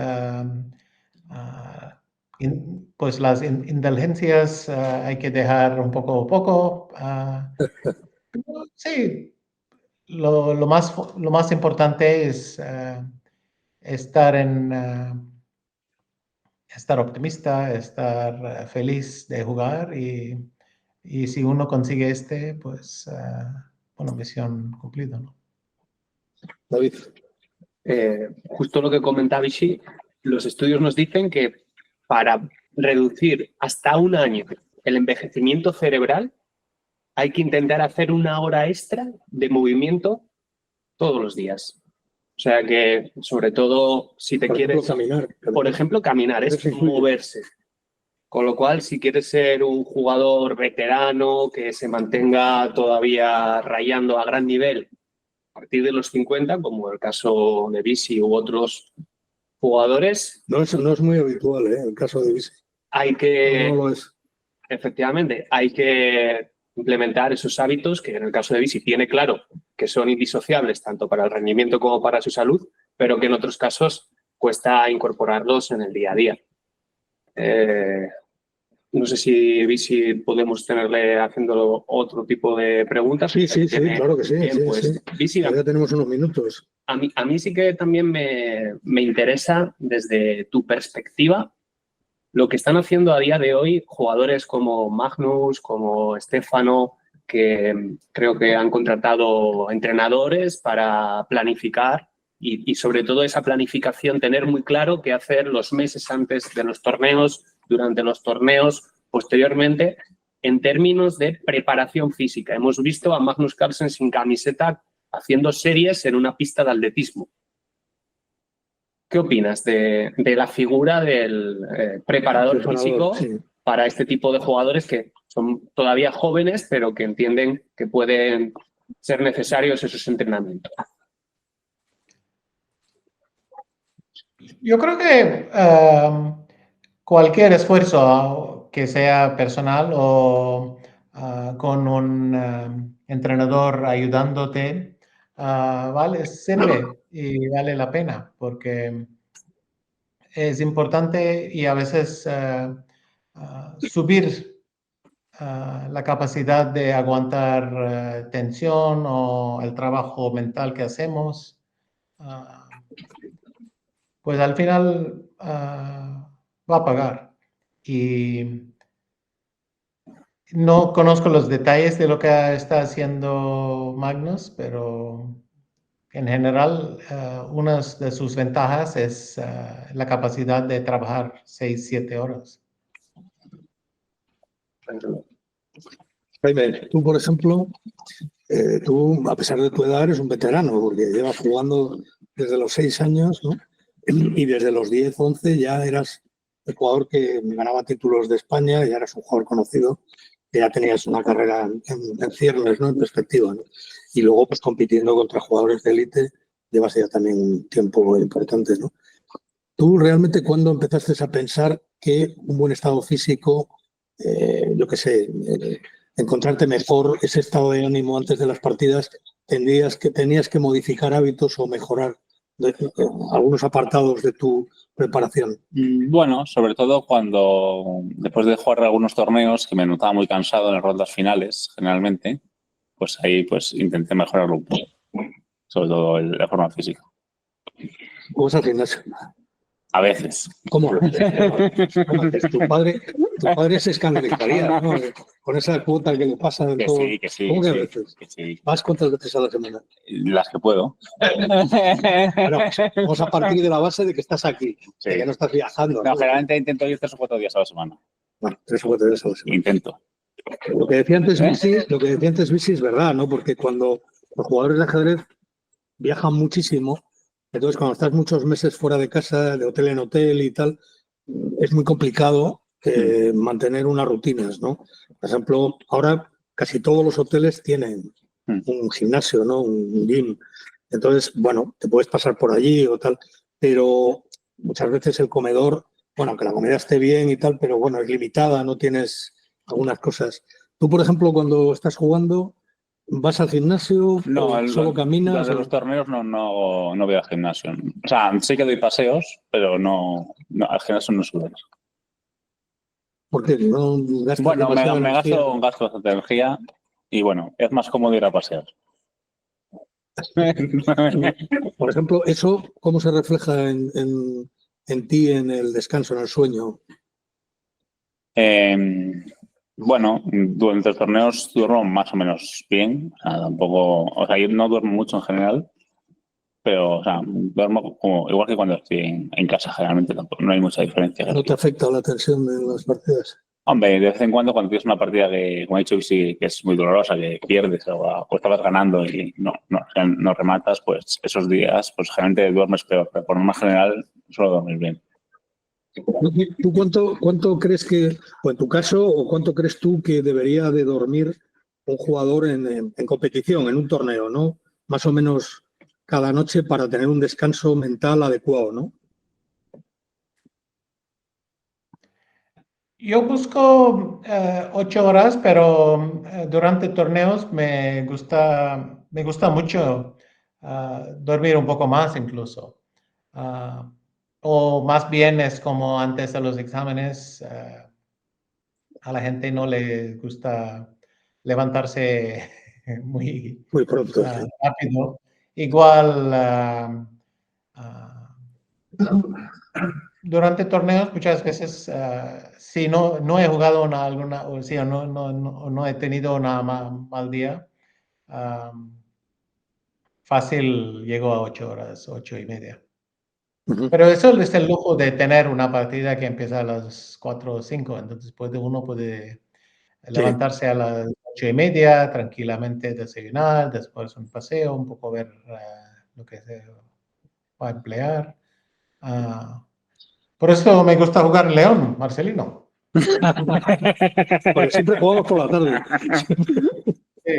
Pues las indulgencias hay que dejar un poco a poco. Sí, lo más importante es estar estar optimista, estar feliz de jugar y si uno consigue pues, bueno, misión cumplida, ¿no? David. Justo lo que comentaba Ishi, los estudios nos dicen que para reducir hasta un año el envejecimiento cerebral hay que intentar hacer 1 hora extra de movimiento todos los días. O sea que, sobre todo, si te quieres... Por ejemplo, caminar es moverse. Con lo cual, si quieres ser un jugador veterano que se mantenga todavía rayando a gran nivel a partir de los 50, como el caso de Bisi u otros jugadores... No es muy habitual, el caso de Bisi. Hay que... No lo es. Efectivamente, hay que implementar esos hábitos que en el caso de Bisi tiene claro que son indisociables tanto para el rendimiento como para su salud, pero que en otros casos cuesta incorporarlos en el día a día. No sé si Bisi podemos tenerle haciéndolo otro tipo de preguntas. Sí, claro que sí. Bien, pues, Bisi, ya tenemos unos minutos. a mí sí que también me interesa desde tu perspectiva lo que están haciendo a día de hoy jugadores como Magnus, como Stefano, que creo que han contratado entrenadores para planificar y sobre todo esa planificación, tener muy claro qué hacer los meses antes de los torneos, durante los torneos, posteriormente, en términos de preparación física. Hemos visto a Magnus Carlsen sin camiseta haciendo series en una pista de atletismo. ¿Qué opinas de la figura del preparador físico sí. para este tipo de jugadores que son todavía jóvenes, pero que entienden que pueden ser necesarios esos entrenamientos? Yo creo que cualquier esfuerzo que sea personal o con un entrenador ayudándote, sirve y vale la pena porque es importante y a veces subir la capacidad de aguantar tensión o el trabajo mental que hacemos. Pues al final va a pagar. Y no conozco los detalles de lo que está haciendo Magnus, pero en general una de sus ventajas es la capacidad de trabajar 6-7 horas. Jaime, tú, por ejemplo, tú, a pesar de tu edad, eres un veterano, porque llevas jugando desde los 6 años, ¿no? Y desde los 10, 11 ya eras el jugador que ganaba títulos de España, ya eras un jugador conocido, que ya tenías una carrera en ciernes, ¿no? En perspectiva, ¿no? Y luego, pues compitiendo contra jugadores de élite, llevas ya también un tiempo importante, ¿no? ¿Tú realmente cuándo empezaste a pensar que un buen estado físico, yo qué sé, encontrarte mejor, ese estado de ánimo antes de las partidas, tenías que modificar hábitos o mejorar algunos apartados de tu preparación? Bueno, sobre todo cuando después de jugar algunos torneos que me notaba muy cansado en las rondas finales, generalmente, pues ahí pues intenté mejorarlo un poco, sobre todo la forma física. ¿Cómo vas al gimnasio? A veces. ¿Cómo? Tu padre se escandalizaría, ¿no? Con esa cuota que le pasa en Que todo. sí, que sí. ¿Cómo que a sí, veces? que sí. ¿Vas cuántas veces a la semana? Las que puedo. Bueno, vamos a partir de la base de que estás aquí, Sí. de que no estás viajando. No, generalmente intento ir 3 o 4 días a la semana. Bueno, 3 o 4 días a la semana. Intento. Lo que decía antes Visi es verdad, ¿no? Porque cuando los jugadores de ajedrez viajan muchísimo, entonces cuando estás muchos meses fuera de casa, de hotel en hotel y tal, es muy complicado mantener unas rutinas, ¿no? Por ejemplo, ahora casi todos los hoteles tienen un gimnasio, ¿no? Un gym. Entonces, bueno, te puedes pasar por allí o tal, pero muchas veces el comedor, bueno, que la comida esté bien y tal, pero bueno, es limitada, no tienes algunas cosas. Tú, por ejemplo, cuando estás jugando, ¿vas al gimnasio? No, ¿O solo caminas? Durante los torneos no voy al gimnasio. O sea, sí que doy paseos, pero no al gimnasio no suelo. ¿Por qué? ¿No gastas Bueno, demasiada me energía? gasto bastante energía y bueno, es más cómodo ir a pasear. Por ejemplo, ¿eso cómo se refleja en ti en el descanso, en el sueño? Bueno, durante los torneos duermo más o menos bien. O sea, tampoco, o sea, yo no duermo mucho en general, pero o sea, duermo como, igual que cuando estoy en casa, generalmente tampoco, no hay mucha diferencia. ¿No te afecta la tensión en las partidas? Hombre, de vez en cuando tienes una partida que, como he dicho, sí, que es muy dolorosa, que pierdes o estabas ganando y no rematas, pues esos días, pues generalmente duermes peor, pero por norma general suelo dormir bien. ¿Tú cuánto crees que, o en tu caso, o cuánto crees tú que debería de dormir un jugador en competición, en un torneo, ¿no? Más o menos cada noche para tener un descanso mental adecuado, ¿no? Yo busco 8 horas, pero durante torneos me gusta mucho dormir un poco más incluso. O más bien es como antes de los exámenes, a la gente no le gusta levantarse muy Muy pronto. Sí. rápido. igual durante torneos muchas veces si no he jugado o si no he tenido un mal día, fácil llego a 8 horas, 8:30. Pero eso es el lujo de tener una partida que empieza a las 4 o 5, entonces uno puede levantarse a las 8:30, tranquilamente desayunar, después un paseo, un poco ver lo que se va a emplear. Por eso me gusta jugar León, Marcelino. Porque siempre jugamos por la tarde. Sí.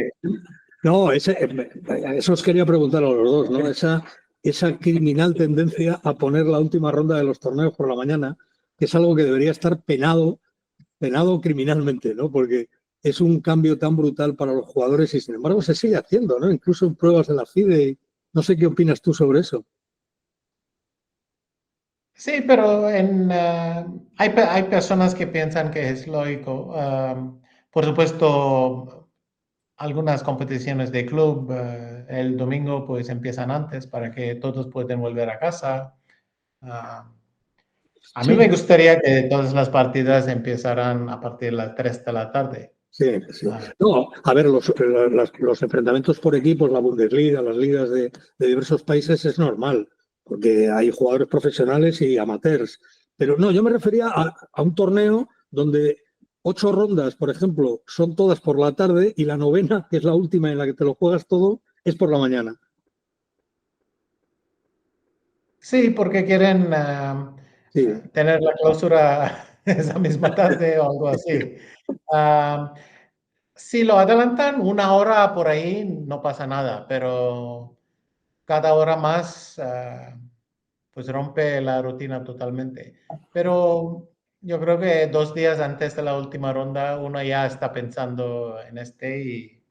No, eso os quería preguntar a los dos, ¿no? Esa criminal tendencia a poner la última ronda de los torneos por la mañana, que es algo que debería estar penado criminalmente, ¿no? Porque es un cambio tan brutal para los jugadores y sin embargo se sigue haciendo, ¿no? Incluso en pruebas de la FIDE. No sé qué opinas tú sobre eso. Sí, pero hay personas que piensan que es lógico. Por supuesto, algunas competiciones de club el domingo pues empiezan antes para que todos puedan volver a casa. A mí me gustaría que todas las partidas empezaran a partir de las 3 de la tarde. Sí. No, a ver, los enfrentamientos por equipos, la Bundesliga, las ligas de diversos países es normal, porque hay jugadores profesionales y amateurs. Pero no, yo me refería a un torneo donde 8 rondas, por ejemplo, son todas por la tarde y la 9ª, que es la última en la que te lo juegas todo, es por la mañana. Sí, porque quieren tener la clausura esa misma tarde o algo así. Si lo adelantan 1 hora por ahí, no pasa nada, pero cada hora más, pues rompe la rutina totalmente. Pero yo creo que 2 días antes de la última ronda, uno ya está pensando en y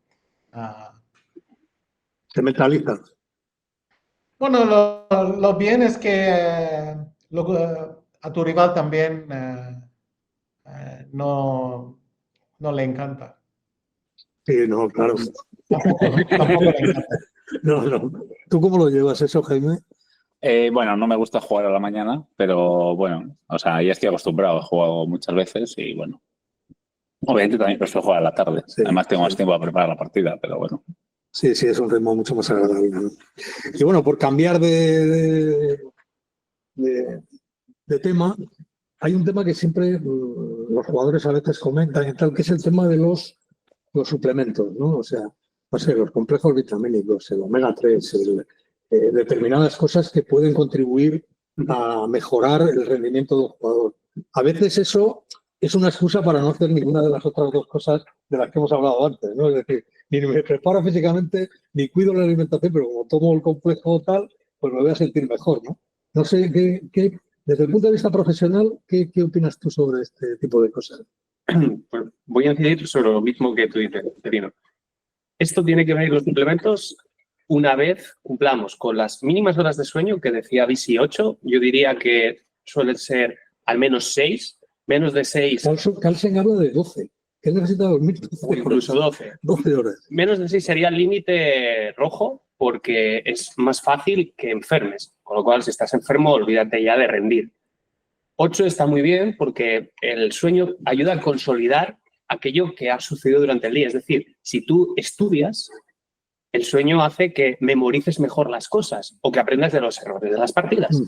Se mentaliza. bueno, lo bien es que a tu rival también no le encanta. Sí, no, claro. Tampoco le encanta. No. ¿Tú cómo lo llevas eso, Jaime? Bueno, no me gusta jugar a la mañana, pero bueno, o sea, ya estoy acostumbrado, he jugado muchas veces y bueno. Obviamente también prefiero jugar a la tarde. Sí, además tengo más tiempo para preparar la partida, pero bueno. Sí, es un ritmo mucho más agradable, ¿no? Y bueno, por cambiar de tema, hay un tema que siempre los jugadores a veces comentan y tal, que es el tema de los suplementos, ¿no? O sea, no sé, los complejos vitamínicos, el omega 3, determinadas cosas que pueden contribuir a mejorar el rendimiento de un jugador. A veces eso es una excusa para no hacer ninguna de las otras 2 cosas de las que hemos hablado antes, ¿no? Es decir, ni me preparo físicamente, ni cuido la alimentación, pero como tomo el complejo tal, pues me voy a sentir mejor, ¿no? No sé, desde el punto de vista profesional, ¿qué opinas tú sobre este tipo de cosas? Pues voy a incidir sobre lo mismo que tú dices, Terino. Esto tiene que venir los suplementos una vez cumplamos con las mínimas horas de sueño que decía Visi 8. Yo diría que suelen ser al menos 6. Menos de 6. Carlsen habla de 12. ¿Qué necesita dormir? O incluso 12. 12 horas. Menos de 6 sería el límite rojo porque es más fácil que enfermes. Con lo cual, si estás enfermo, olvídate ya de rendir. 8 está muy bien porque el sueño ayuda a consolidar aquello que ha sucedido durante el día. Es decir, si tú estudias, el sueño hace que memorices mejor las cosas o que aprendas de los errores de las partidas.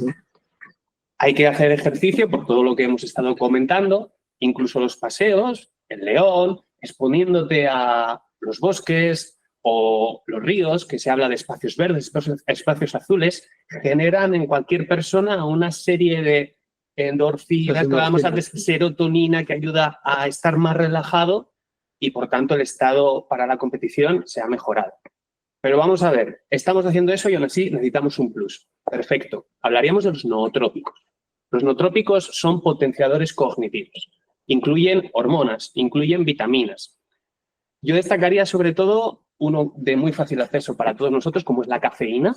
Hay que hacer ejercicio por todo lo que hemos estado comentando, incluso los paseos, el León, exponiéndote a los bosques o los ríos, que se habla de espacios verdes, espacios azules, generan en cualquier persona una serie de endorfinas, que hablábamos antes, serotonina, que ayuda a estar más relajado y, por tanto, el estado para la competición se ha mejorado. Pero vamos a ver, estamos haciendo eso y aún así necesitamos un plus. Perfecto. Hablaríamos de los nootrópicos. Los nootrópicos son potenciadores cognitivos. Incluyen hormonas, incluyen vitaminas. Yo destacaría sobre todo uno de muy fácil acceso para todos nosotros, como es la cafeína.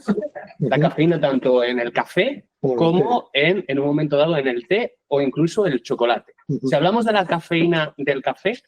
La cafeína tanto en el café como en un momento dado en el té o incluso el chocolate. Si hablamos de la cafeína del café,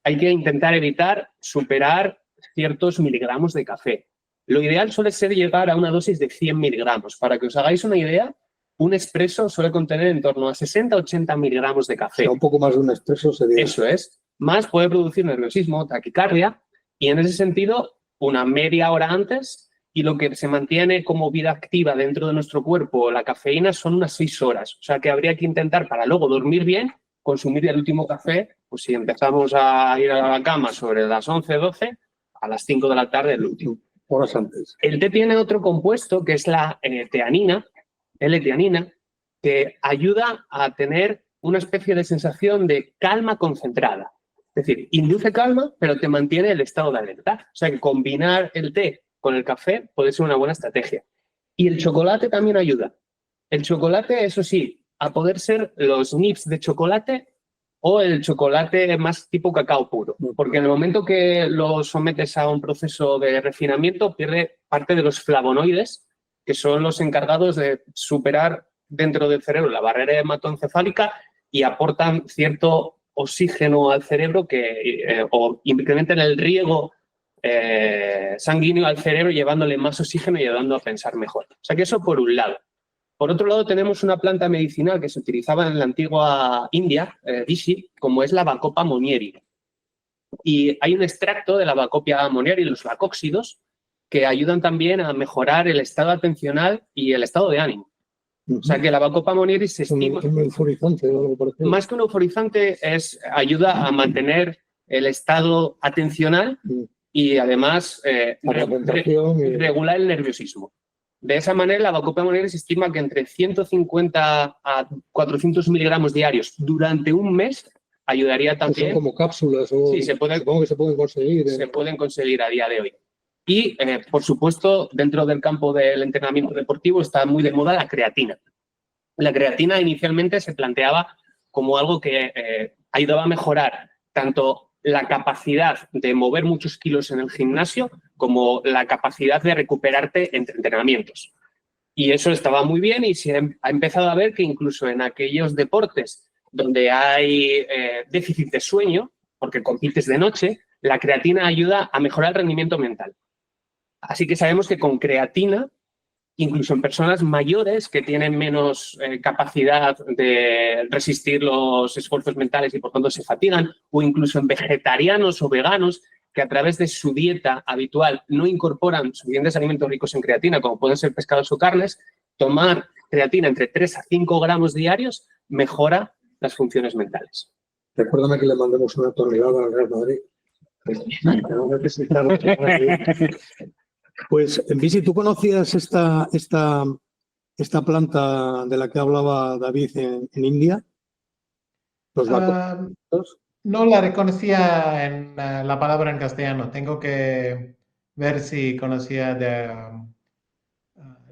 hay que intentar evitar superar ciertos miligramos de café. Lo ideal suele ser llegar a una dosis de 100 miligramos. Para que os hagáis una idea, un espresso suele contener en torno a 60-80 miligramos de O café. sea, un poco más de un expreso sería. Eso es. Más puede producir nerviosismo, taquicardia, y en ese sentido, una media hora antes, y lo que se mantiene como vida activa dentro de nuestro cuerpo, la cafeína, son unas 6 horas. O sea que habría que intentar, para luego dormir bien, consumir el último café, pues si empezamos a ir a la cama sobre las 11, 12, a las 5 de la tarde el último. Horas antes. El té tiene otro compuesto que es la teanina, L-teanina, que ayuda a tener una especie de sensación de calma concentrada. Es decir, induce calma, pero te mantiene el estado de alerta. O sea que combinar el té con el café puede ser una buena estrategia. Y el chocolate también ayuda. El chocolate, eso sí, a poder ser los nips de chocolate o el chocolate más tipo cacao puro. Porque en el momento que lo sometes a un proceso de refinamiento, pierde parte de los flavonoides, que son los encargados de superar dentro del cerebro la barrera hematoencefálica y aportan cierto oxígeno al cerebro o incrementan el riego sanguíneo al cerebro, llevándole más oxígeno y ayudando a pensar mejor. O sea que eso por un lado. Por otro lado, tenemos una planta medicinal que se utilizaba en la antigua India, Rishi, como es la Bacopa monnieri. Y hay un extracto de la Bacopa monnieri, los bacóxidos, que ayudan también a mejorar el estado atencional y el estado de ánimo. O sea que la Bacopa monnieri se estima... Un euforizante o algo parecido. Más que un euforizante, ayuda a mantener el estado atencional y además regular el nerviosismo. De esa manera, la Bacopa monnieri se estima que entre 150 a 400 miligramos diarios durante un mes ayudaría también. Son como cápsulas o Sí, supongo que se pueden conseguir. Se pueden conseguir a día de hoy. Y, por supuesto, dentro del campo del entrenamiento deportivo está muy de moda la creatina. La creatina inicialmente se planteaba como algo que ayudaba a mejorar tanto la capacidad de mover muchos kilos en el gimnasio como la capacidad de recuperarte entre entrenamientos. Y eso estaba muy bien y se ha empezado a ver que incluso en aquellos deportes donde hay déficit de sueño, porque compites de noche, la creatina ayuda a mejorar el rendimiento mental. Así que sabemos que con creatina, incluso en personas mayores que tienen menos capacidad de resistir los esfuerzos mentales y por tanto se fatigan, o incluso en vegetarianos o veganos que a través de su dieta habitual no incorporan suficientes alimentos ricos en creatina, como pueden ser pescados o carnes, tomar creatina entre 3 a 5 gramos diarios mejora las funciones mentales. Recuérdame que le mandemos una tonelada al Real Madrid. Pues, Visi, ¿tú conocías esta planta de la que hablaba David en India? Los no la reconocía en la palabra en castellano. Tengo que ver si conocía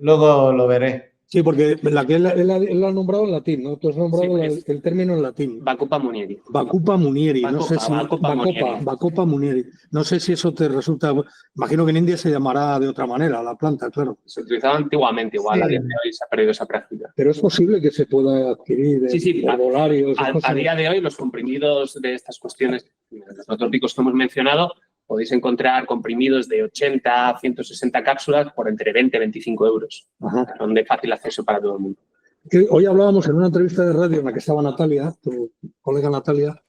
luego lo veré. Sí, porque la que él ha nombrado en latín, ¿no? Tú has nombrado el término en latín. Bacopa monnieri. Bacopa monnieri. No sé si Bacopa monnieri. No sé si eso te resulta. Imagino que en India se llamará de otra manera la planta, claro. Se utilizaba antiguamente, igual a día de hoy se ha perdido esa práctica. Pero es posible que se pueda adquirir herbolarios. A día de hoy, los comprimidos de estas cuestiones, los nootrópicos que hemos mencionado, podéis encontrar comprimidos de 80 a 160 cápsulas por entre 20 y 25 euros. Ajá. Son de fácil acceso para todo el mundo. Hoy hablábamos en una entrevista de radio en la que estaba Natalia, tu colega Natalia,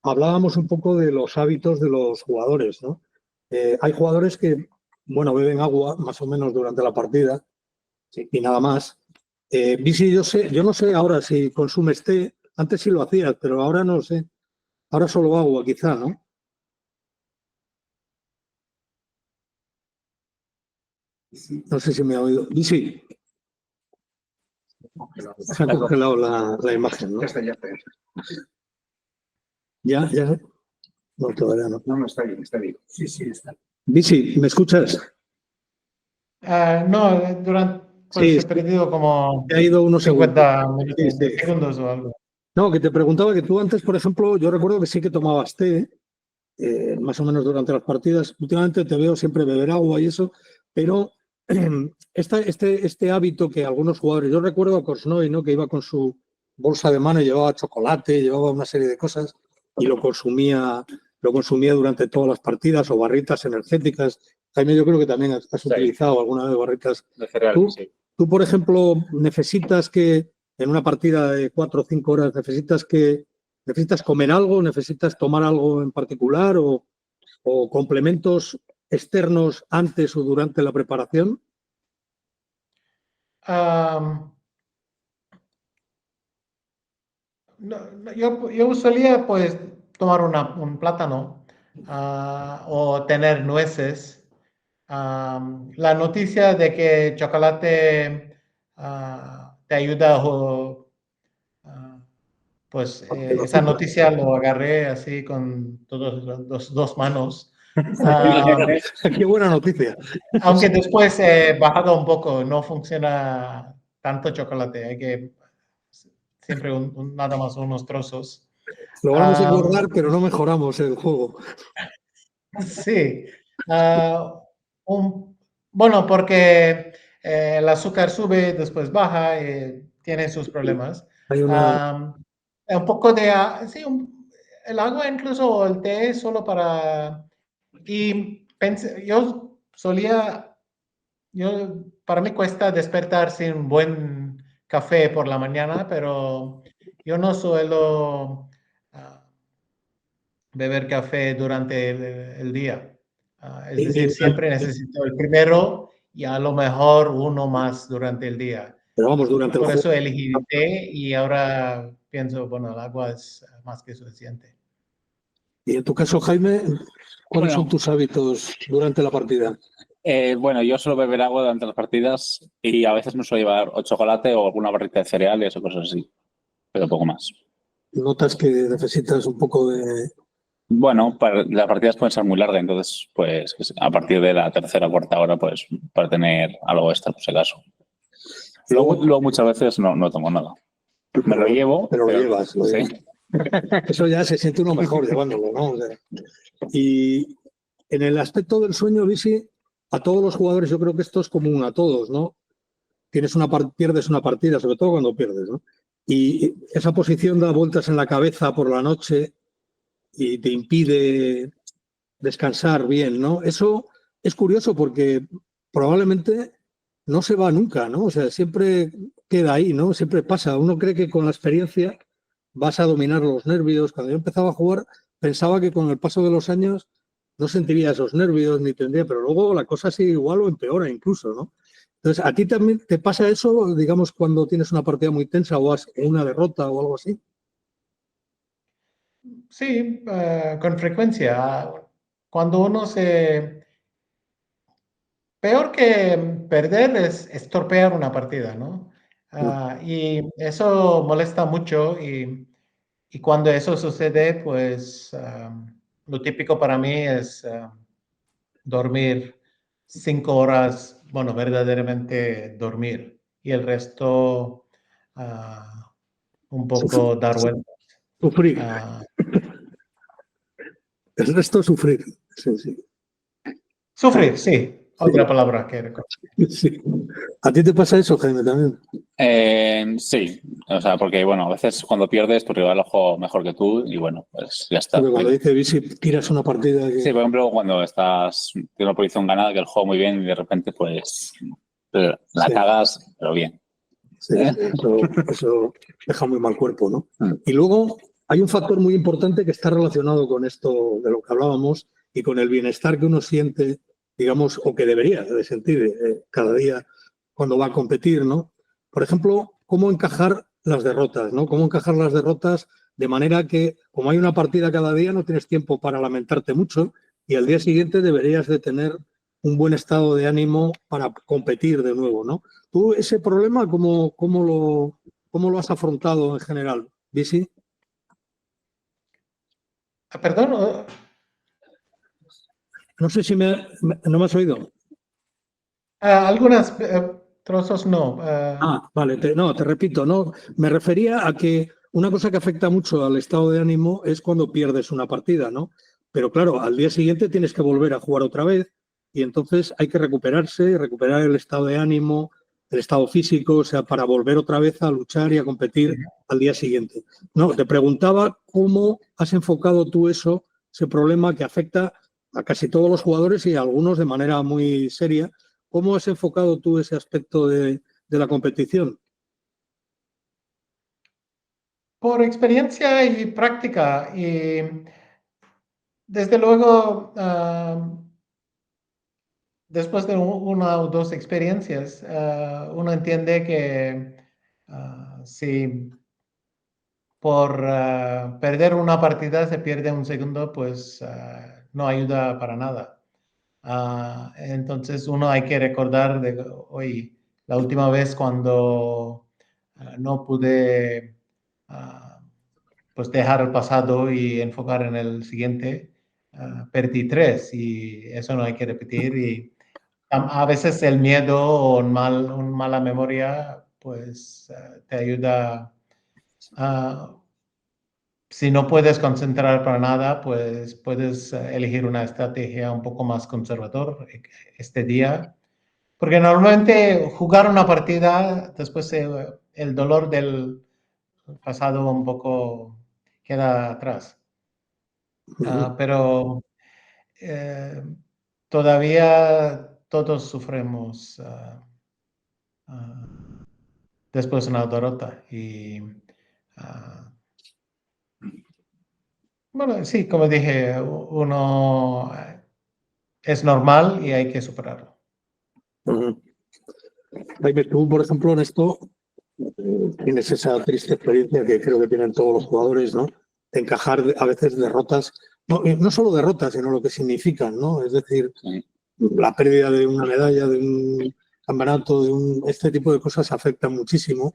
hablábamos un poco de los hábitos de los jugadores, ¿no? Hay jugadores que, bueno, beben agua más o menos durante la partida y nada más. Visi, yo no sé ahora si consumes té, antes sí lo hacías, pero ahora no lo sé. Ahora solo agua, quizá, ¿no? No sé si me ha oído. Visi. Se ha congelado la imagen, ¿no? Ya está. ¿Ya? No, todavía no. No, está bien. Sí, está. Visi, ¿me escuchas? No, he perdido como ha ido unos 50 segundos. Segundos o algo. No, que te preguntaba que tú antes, por ejemplo, yo recuerdo que sí que tomabas té, más o menos durante las partidas. Últimamente te veo siempre beber agua y eso, pero este hábito que algunos jugadores, yo recuerdo a Korsnoy, ¿no? Que iba con su bolsa de mano y llevaba chocolate, llevaba una serie de cosas y lo consumía durante todas las partidas o barritas energéticas Jaime, yo creo que también has utilizado alguna vez barritas. De cereales, sí. Tú, por ejemplo, necesitas que en una partida de 4 o 5 horas, necesitas comer algo, necesitas tomar algo en particular o complementos externos antes o durante la preparación. Yo solía pues tomar un plátano o tener nueces. La noticia de que chocolate te ayuda, pues esa noticia lo agarré así con todas las dos manos. Qué buena noticia. Aunque después he bajado un poco, no funciona tanto chocolate, hay que siempre nada más unos trozos. Lo vamos a engordar, pero no mejoramos el juego. Sí. Bueno, porque el azúcar sube, después baja, tiene sus problemas. Hay una... Un poco de... sí, el agua incluso, o el té, solo para... Y para mí cuesta despertar sin un buen café por la mañana, pero yo no suelo beber café durante el día. Es decir, siempre necesito el primero y a lo mejor uno más durante el día. Pero vamos, durante el Por juego. eso elegí el té y ahora pienso, bueno, el agua es más que suficiente. Y en tu caso, Jaime, ¿cuáles son tus hábitos durante la partida? Bueno, yo suelo beber agua durante las partidas y a veces me suelo llevar o chocolate o alguna barrita de cereales o cosas así, pero poco más. ¿Notas que necesitas un poco de...? Bueno, las partidas pueden ser muy largas, entonces, pues a partir de la tercera o cuarta hora, pues para tener algo extra, por si acaso. Luego muchas veces no tomo nada. Me lo llevo. Pero lo llevas. Sí. Eso ya se siente uno mejor llevándolo, ¿no? O sea, y en el aspecto del sueño, Lisi, a todos los jugadores yo creo que esto es común a todos, ¿no? Pierdes una partida, sobre todo cuando pierdes, ¿no? Y esa posición da vueltas en la cabeza por la noche y te impide descansar bien, ¿no? Eso es curioso porque probablemente no se va nunca, ¿no? O sea, siempre queda ahí, ¿no? Siempre pasa. Uno cree que con la experiencia vas a dominar los nervios. Cuando yo empezaba a jugar, pensaba que con el paso de los años no sentiría esos nervios ni tendría, pero luego la cosa sigue igual o empeora incluso, ¿no? Entonces, ¿a ti también te pasa eso, digamos, cuando tienes una partida muy tensa o una derrota o algo así? Sí, con frecuencia. Cuando uno Peor que perder es estropear una partida, ¿no? Y eso molesta mucho y cuando eso sucede, pues lo típico para mí es dormir 5 horas, bueno, verdaderamente dormir y el resto un poco dar vueltas. Sufrir. El resto sufrir. Sí. Sufrir, sí. Otra palabra que recuerdo. Sí. ¿A ti te pasa eso, Jaime, también? Sí, o sea, porque bueno, a veces cuando pierdes tu rival juega mejor que tú y bueno, pues ya está. Porque cuando dice Visi, tiras una partida que... Sí, por ejemplo, cuando tienes una posición ganada, que el juego muy bien y de repente pues la cagas, pero bien. Sí, eso deja muy mal cuerpo, ¿no? Y luego hay un factor muy importante que está relacionado con esto de lo que hablábamos y con el bienestar que uno siente, digamos, o que debería de sentir cada día cuando va a competir, ¿no? Por ejemplo, cómo encajar las derrotas, ¿no? Cómo encajar las derrotas de manera que, como hay una partida cada día, no tienes tiempo para lamentarte mucho y al día siguiente deberías de tener un buen estado de ánimo para competir de nuevo, ¿no? ¿Tú ese problema cómo lo has afrontado en general, Visi? Perdón. No sé si no me has oído. Algunas trozos no. Vale, te repito, no. Me refería a que una cosa que afecta mucho al estado de ánimo es cuando pierdes una partida, ¿no? Pero claro, al día siguiente tienes que volver a jugar otra vez y entonces hay que recuperarse, recuperar el estado de ánimo, el estado físico, o sea, para volver otra vez a luchar y a competir al día siguiente. No, te preguntaba cómo has enfocado tú ese problema que afecta a casi todos los jugadores y a algunos de manera muy seria. ¿Cómo has enfocado tú ese aspecto de la competición? Por experiencia y práctica. Y desde luego, después de una o dos experiencias, uno entiende que si por perder una partida se pierde un segundo, pues no ayuda para nada. Entonces uno hay que recordar de hoy, la última vez cuando no pude pues dejar el pasado y enfocar en el siguiente, perdí 3 y eso no hay que repetir. Y a veces el miedo o una mala memoria pues te ayuda a... Si no puedes concentrar para nada, pues puedes elegir una estrategia un poco más conservador este día. Porque normalmente jugar una partida, después el dolor del pasado un poco queda atrás. Pero todavía todos sufrimos después de una derrota. Y bueno, sí, como dije, uno es normal y hay que superarlo. Jaime, tú, por ejemplo, en esto tienes esa triste experiencia que creo que tienen todos los jugadores, ¿no? De encajar a veces derrotas, no solo derrotas, sino lo que significan, ¿no? Es decir, la pérdida de una medalla, de un campeonato, este tipo de cosas afectan muchísimo.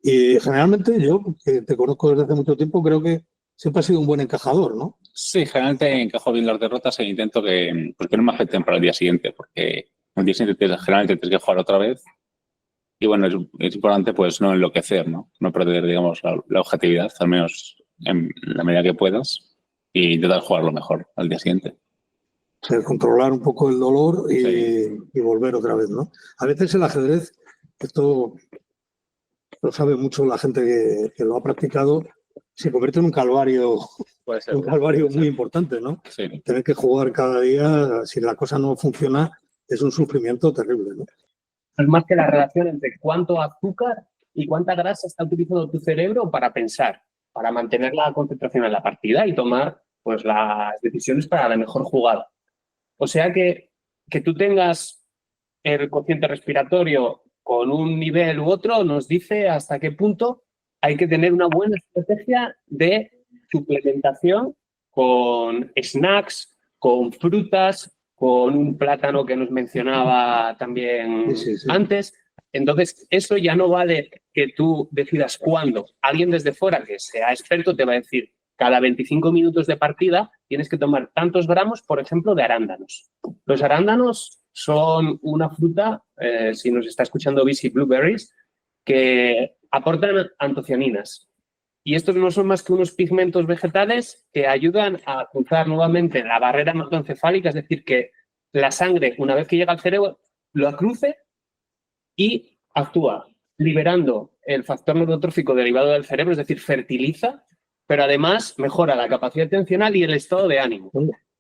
Y generalmente yo, que te conozco desde hace mucho tiempo, creo que siempre has sido un buen encajador, ¿no? Sí, generalmente encajo bien las derrotas e intento que no me afecten para el día siguiente, porque el día siguiente generalmente tienes que jugar otra vez. Y bueno, es importante pues no enloquecer, ¿no? No perder, digamos, la objetividad, al menos en la medida que puedas, y intentar jugar lo mejor al día siguiente. Controlar un poco el dolor Sí. y volver otra vez, ¿no? A veces el ajedrez, esto lo sabe mucho la gente que lo ha practicado, se convierte en un calvario, Puede ser. muy importante, ¿no? Sí. Tener que jugar cada día, si la cosa no funciona, es un sufrimiento terrible, ¿no? Es más que la relación entre cuánto azúcar y cuánta grasa está utilizando tu cerebro para pensar, para mantener la concentración en la partida y tomar pues, las decisiones para la mejor jugada. O sea que tú tengas el cociente respiratorio con un nivel u otro nos dice hasta qué punto hay que tener una buena estrategia de suplementación con snacks, con frutas, con un plátano que nos mencionaba también antes. Entonces, eso ya no vale que tú decidas cuándo. Alguien desde fuera que sea experto te va a decir, cada 25 minutos de partida tienes que tomar tantos gramos, por ejemplo, de arándanos. Los arándanos son una fruta, si nos está escuchando Busy Blueberries, que aportan antocianinas. Y estos no son más que unos pigmentos vegetales que ayudan a cruzar nuevamente la barrera hematoencefálica, es decir, que la sangre, una vez que llega al cerebro, lo cruce y actúa liberando el factor neurotrófico derivado del cerebro, es decir, fertiliza, pero además mejora la capacidad atencional y el estado de ánimo.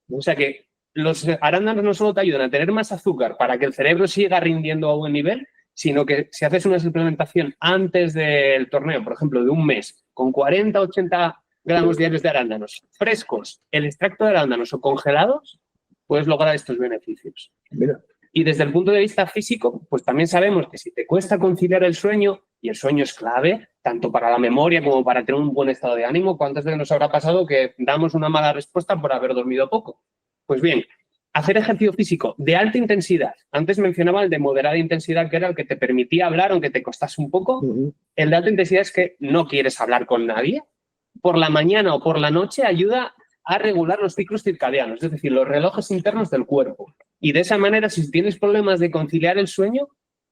O sea que los arándanos no solo te ayudan a tener más azúcar para que el cerebro siga rindiendo a buen nivel, sino que si haces una suplementación antes del torneo, por ejemplo, de un mes, con 40 80 gramos diarios de arándanos frescos, el extracto de arándanos o congelados, puedes lograr estos beneficios. Mira. Y desde el punto de vista físico, pues también sabemos que si te cuesta conciliar el sueño, y el sueño es clave, tanto para la memoria como para tener un buen estado de ánimo, ¿cuántas veces nos habrá pasado que damos una mala respuesta por haber dormido poco? Pues bien, hacer ejercicio físico de alta intensidad. Antes mencionaba el de moderada intensidad, que era el que te permitía hablar aunque te costase un poco. El de alta intensidad es que no quieres hablar con nadie. Por la mañana o por la noche ayuda a regular los ciclos circadianos, es decir, los relojes internos del cuerpo. Y de esa manera, si tienes problemas de conciliar el sueño,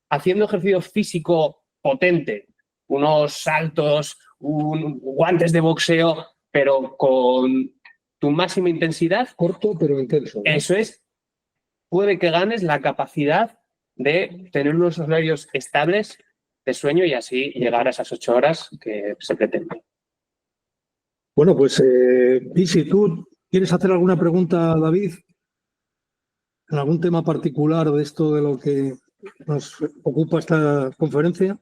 haciendo ejercicio físico potente, unos saltos, guantes de boxeo, pero con tu máxima intensidad. Corto pero intenso, ¿no? Eso es, puede que ganes la capacidad de tener unos horarios estables de sueño y así llegar a esas 8 horas que se pretende. Bueno, pues, Isi, ¿tú quieres hacer alguna pregunta a David? en algún tema particular de esto de lo que nos ocupa esta conferencia?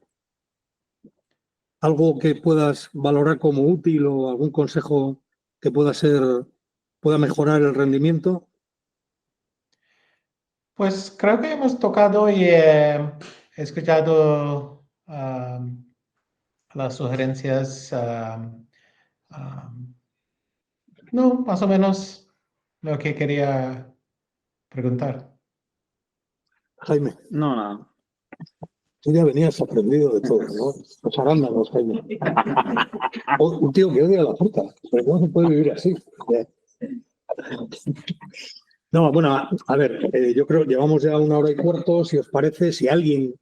¿Algo que puedas valorar como útil o algún consejo que pueda mejorar el rendimiento? Pues creo que hemos tocado y he escuchado las sugerencias. No, más o menos lo que quería preguntar. Jaime, No, nada. tú ya venías aprendido de todo, ¿no? Los arándanos, Jaime. Un tío que odia la fruta. Pero ¿cómo se puede vivir así? No, bueno, a ver, yo creo que llevamos ya 1 hora y cuarto. Si os parece, si alguien...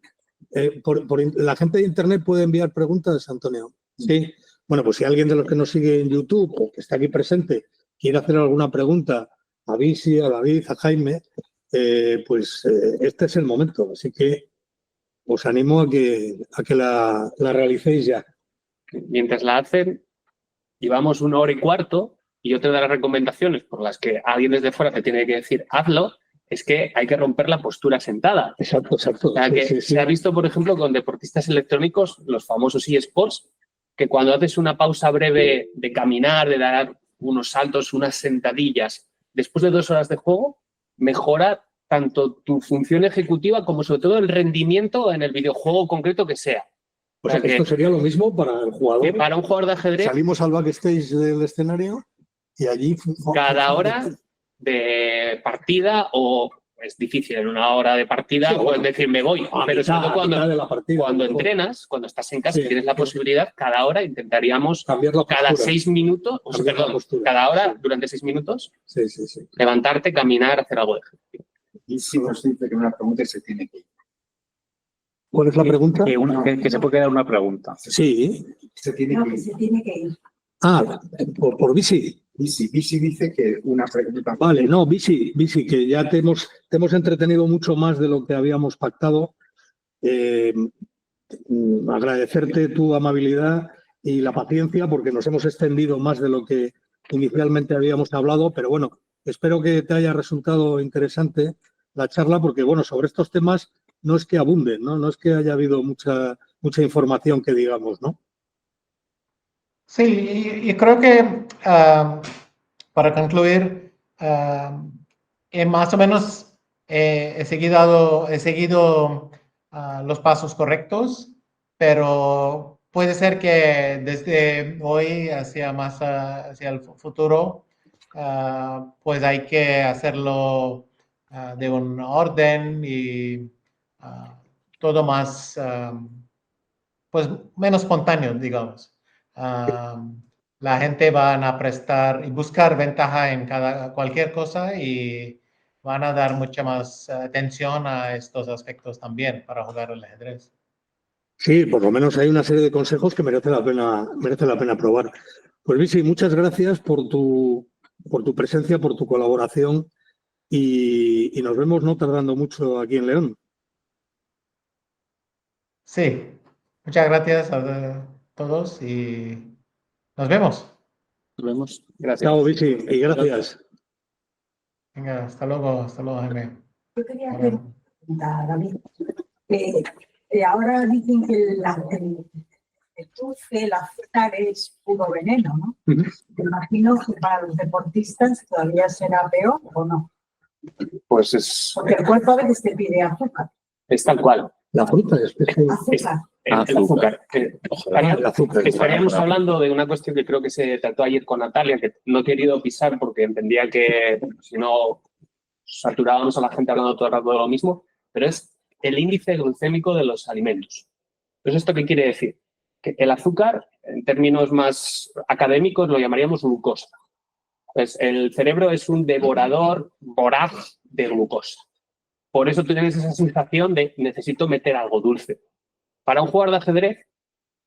la gente de Internet puede enviar preguntas, Antonio. Sí. Bueno, pues si alguien de los que nos sigue en YouTube o que está aquí presente quiere hacer alguna pregunta a Bisi, a David, a Jaime, pues este es el momento. Así que os animo a que la realicéis ya. Mientras la hacen, llevamos 1 hora y cuarto y otra de las recomendaciones por las que alguien desde fuera te tiene que decir hazlo es que hay que romper la postura sentada. Exacto, exacto. O sea, que Sí, sí, sí. se ha visto, por ejemplo, con deportistas electrónicos, los famosos eSports, que cuando haces una pausa breve de caminar, de dar unos saltos, unas sentadillas, después de 2 horas de juego, mejora tanto tu función ejecutiva como sobre todo el rendimiento en el videojuego concreto que sea. O sea, que esto sería lo mismo para el jugador. Que para un jugador de ajedrez, Salimos al backstage del escenario y allí... cada hora de partida, o es difícil en 1 hora de partida, Sí, bueno, puedes decir me voy, pero sobre todo cuando entrenas, cuando estás en casa y tienes la posibilidad, cada hora intentaríamos cambiar la postura. cada 6 minutos, cada hora durante 6 minutos, levantarte, caminar, hacer algo de ejercicio. Y si nos dice que una pregunta se tiene que ir. ¿Cuál es la pregunta? Que se puede quedar una pregunta. Sí. Se tiene No, que que ir. se tiene que ir. Ah, por Bisi. Bisi dice que una pregunta. Vale, no, Bisi, que ya te hemos entretenido mucho más de lo que habíamos pactado. Agradecerte tu amabilidad y la paciencia porque nos hemos extendido más de lo que inicialmente habíamos hablado, pero bueno, espero que te haya resultado interesante la charla porque, bueno, sobre estos temas no es que abunden, ¿no? No es que haya habido mucha información que digamos, ¿no? Sí, y creo que para concluir, más o menos he seguido los pasos correctos, pero puede ser que desde hoy hacia el futuro, pues hay que hacerlo de un orden y todo más, pues menos espontáneo, digamos. La gente van a prestar y buscar ventaja en cualquier cosa y van a dar mucha más atención a estos aspectos también para jugar el ajedrez. Sí, por lo menos hay una serie de consejos que merece la pena probar. Pues Bisi, muchas gracias por tu presencia, por tu colaboración y nos vemos no tardando mucho aquí en León. Sí, muchas gracias a todos y nos vemos. Nos vemos. Gracias. Chao, Bisi, y gracias. Venga, hasta luego, Jaime. Yo quería hacer una pregunta, David. Ahora dicen que el dulce, el azúcar es puro veneno, ¿no? Me imagino que para los deportistas todavía será peor, ¿o no? Pues es... Porque el cuerpo a veces te pide azúcar. Es tal cual. La fruta es Azúcar. El azúcar. el azúcar. Estaríamos hablando de una cuestión que creo que se trató ayer con Natalia, que no he querido pisar porque entendía que si no saturábamos a la gente hablando todo el rato de lo mismo, pero es el índice glucémico de los alimentos. Entonces, ¿esto qué quiere decir? Que el azúcar, en términos más académicos, lo llamaríamos glucosa. Pues el cerebro es un devorador voraz de glucosa. Por eso tú tienes esa sensación de necesito meter algo dulce. Para un jugador de ajedrez,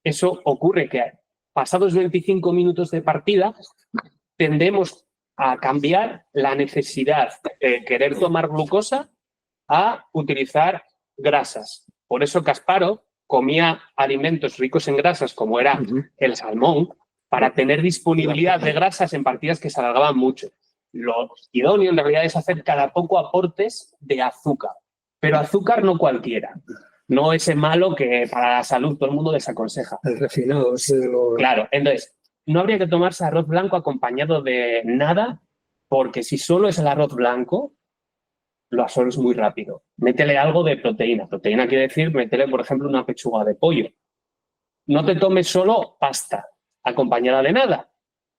eso ocurre que pasados 25 minutos de partida, tendemos a cambiar la necesidad de querer tomar glucosa a utilizar grasas. Por eso Kasparov comía alimentos ricos en grasas, como era el salmón, para tener disponibilidad de grasas en partidas que se alargaban mucho. Lo idóneo en realidad es hacer cada poco aportes de azúcar, pero azúcar no cualquiera, no ese malo que para la salud todo el mundo desaconseja. El refinado, ese de los... Claro, entonces, no habría que tomarse arroz blanco acompañado de nada, porque si solo es el arroz blanco, lo absorbes muy rápido. Métele algo de proteína. Proteína quiere decir, métele, por ejemplo, una pechuga de pollo. No te tomes solo pasta acompañada de nada,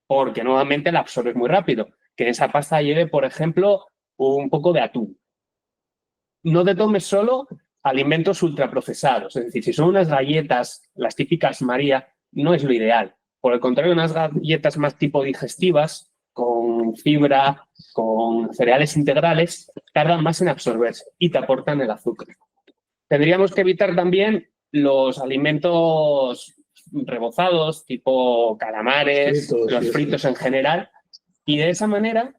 porque nuevamente la absorbes muy rápido. Que esa pasta lleve, por ejemplo, un poco de atún. No te tomes solo alimentos ultraprocesados. Es decir, si son unas galletas, las típicas María, no es lo ideal. Por el contrario, unas galletas más tipo digestivas, con fibra, con cereales integrales, tardan más en absorberse y te aportan el azúcar. Tendríamos que evitar también los alimentos rebozados, tipo calamares, los fritos en general. Y de esa manera,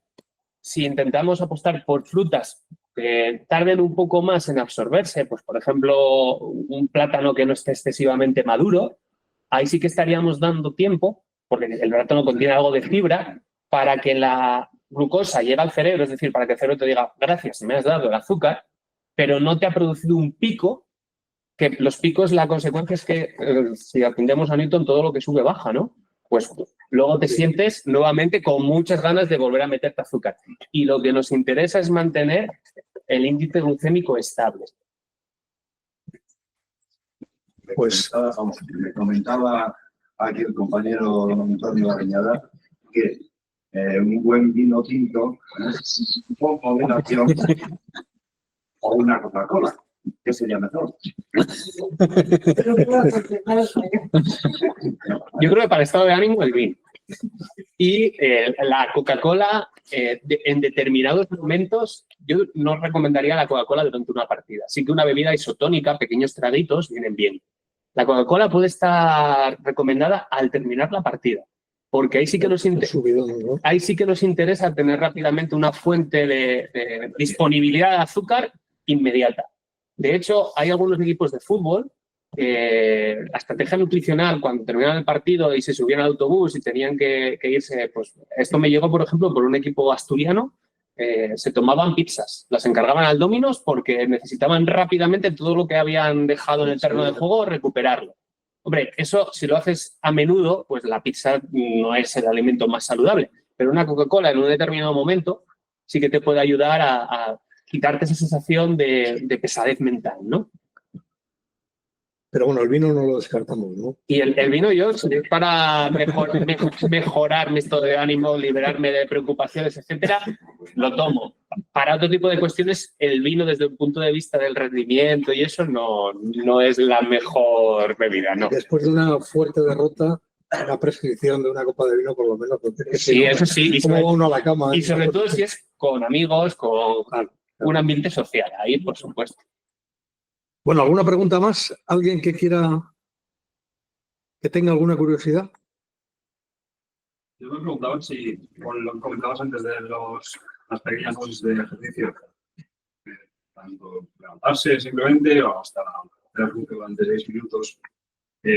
si intentamos apostar por frutas que tarden un poco más en absorberse, pues por ejemplo, un plátano que no esté excesivamente maduro, ahí sí que estaríamos dando tiempo, porque el plátano contiene algo de fibra, para que la glucosa llegue al cerebro, es decir, para que el cerebro te diga, gracias, me has dado el azúcar, pero no te ha producido un pico, que los picos, la consecuencia es que, si atendemos a Newton, todo lo que sube baja, ¿no? Pues luego te sientes nuevamente con muchas ganas de volver a meterte azúcar. Y lo que nos interesa es mantener el índice glucémico estable. Pues me comentaba aquí el compañero don Antonio Areñada que un buen vino tinto con moderación o una Coca-Cola, ¿qué sería mejor? Yo creo que para el estado de ánimo el vino. Y la Coca-Cola, en determinados momentos, yo no recomendaría la Coca-Cola durante una partida. Sí que una bebida isotónica, pequeños traguitos, vienen bien. La Coca-Cola puede estar recomendada al terminar la partida, porque ahí sí que nos interesa tener rápidamente una fuente de disponibilidad de azúcar inmediata. De hecho, hay algunos equipos de fútbol que la estrategia nutricional, cuando terminaban el partido y se subían al autobús y tenían que irse, pues esto me llegó, por ejemplo, por un equipo asturiano, se tomaban pizzas, las encargaban al Domino's porque necesitaban rápidamente todo lo que habían dejado en el terreno de juego, recuperarlo. Hombre, eso si lo haces a menudo, pues la pizza no es el alimento más saludable, pero una Coca-Cola en un determinado momento sí que te puede ayudar a quitarte esa sensación de pesadez mental, ¿no? Pero bueno, el vino no lo descartamos, ¿no? Y el vino yo, para mejorar mi estado de ánimo, liberarme de preocupaciones, etcétera, lo tomo. Para otro tipo de cuestiones, el vino desde un punto de vista del rendimiento y eso no es la mejor bebida, ¿no? Después de una fuerte derrota, una prescripción de una copa de vino por lo menos. Sí, eso sí. ¿Cómo va uno a la cama? Y sobre todo si es con amigos, con un ambiente social, ahí por supuesto. Bueno, ¿alguna pregunta más? ¿Alguien que tenga alguna curiosidad? Yo me preguntaba si, con lo que comentabas antes de las pequeñas dosis de ejercicio, tanto levantarse simplemente o hasta hacer durante 6 minutos,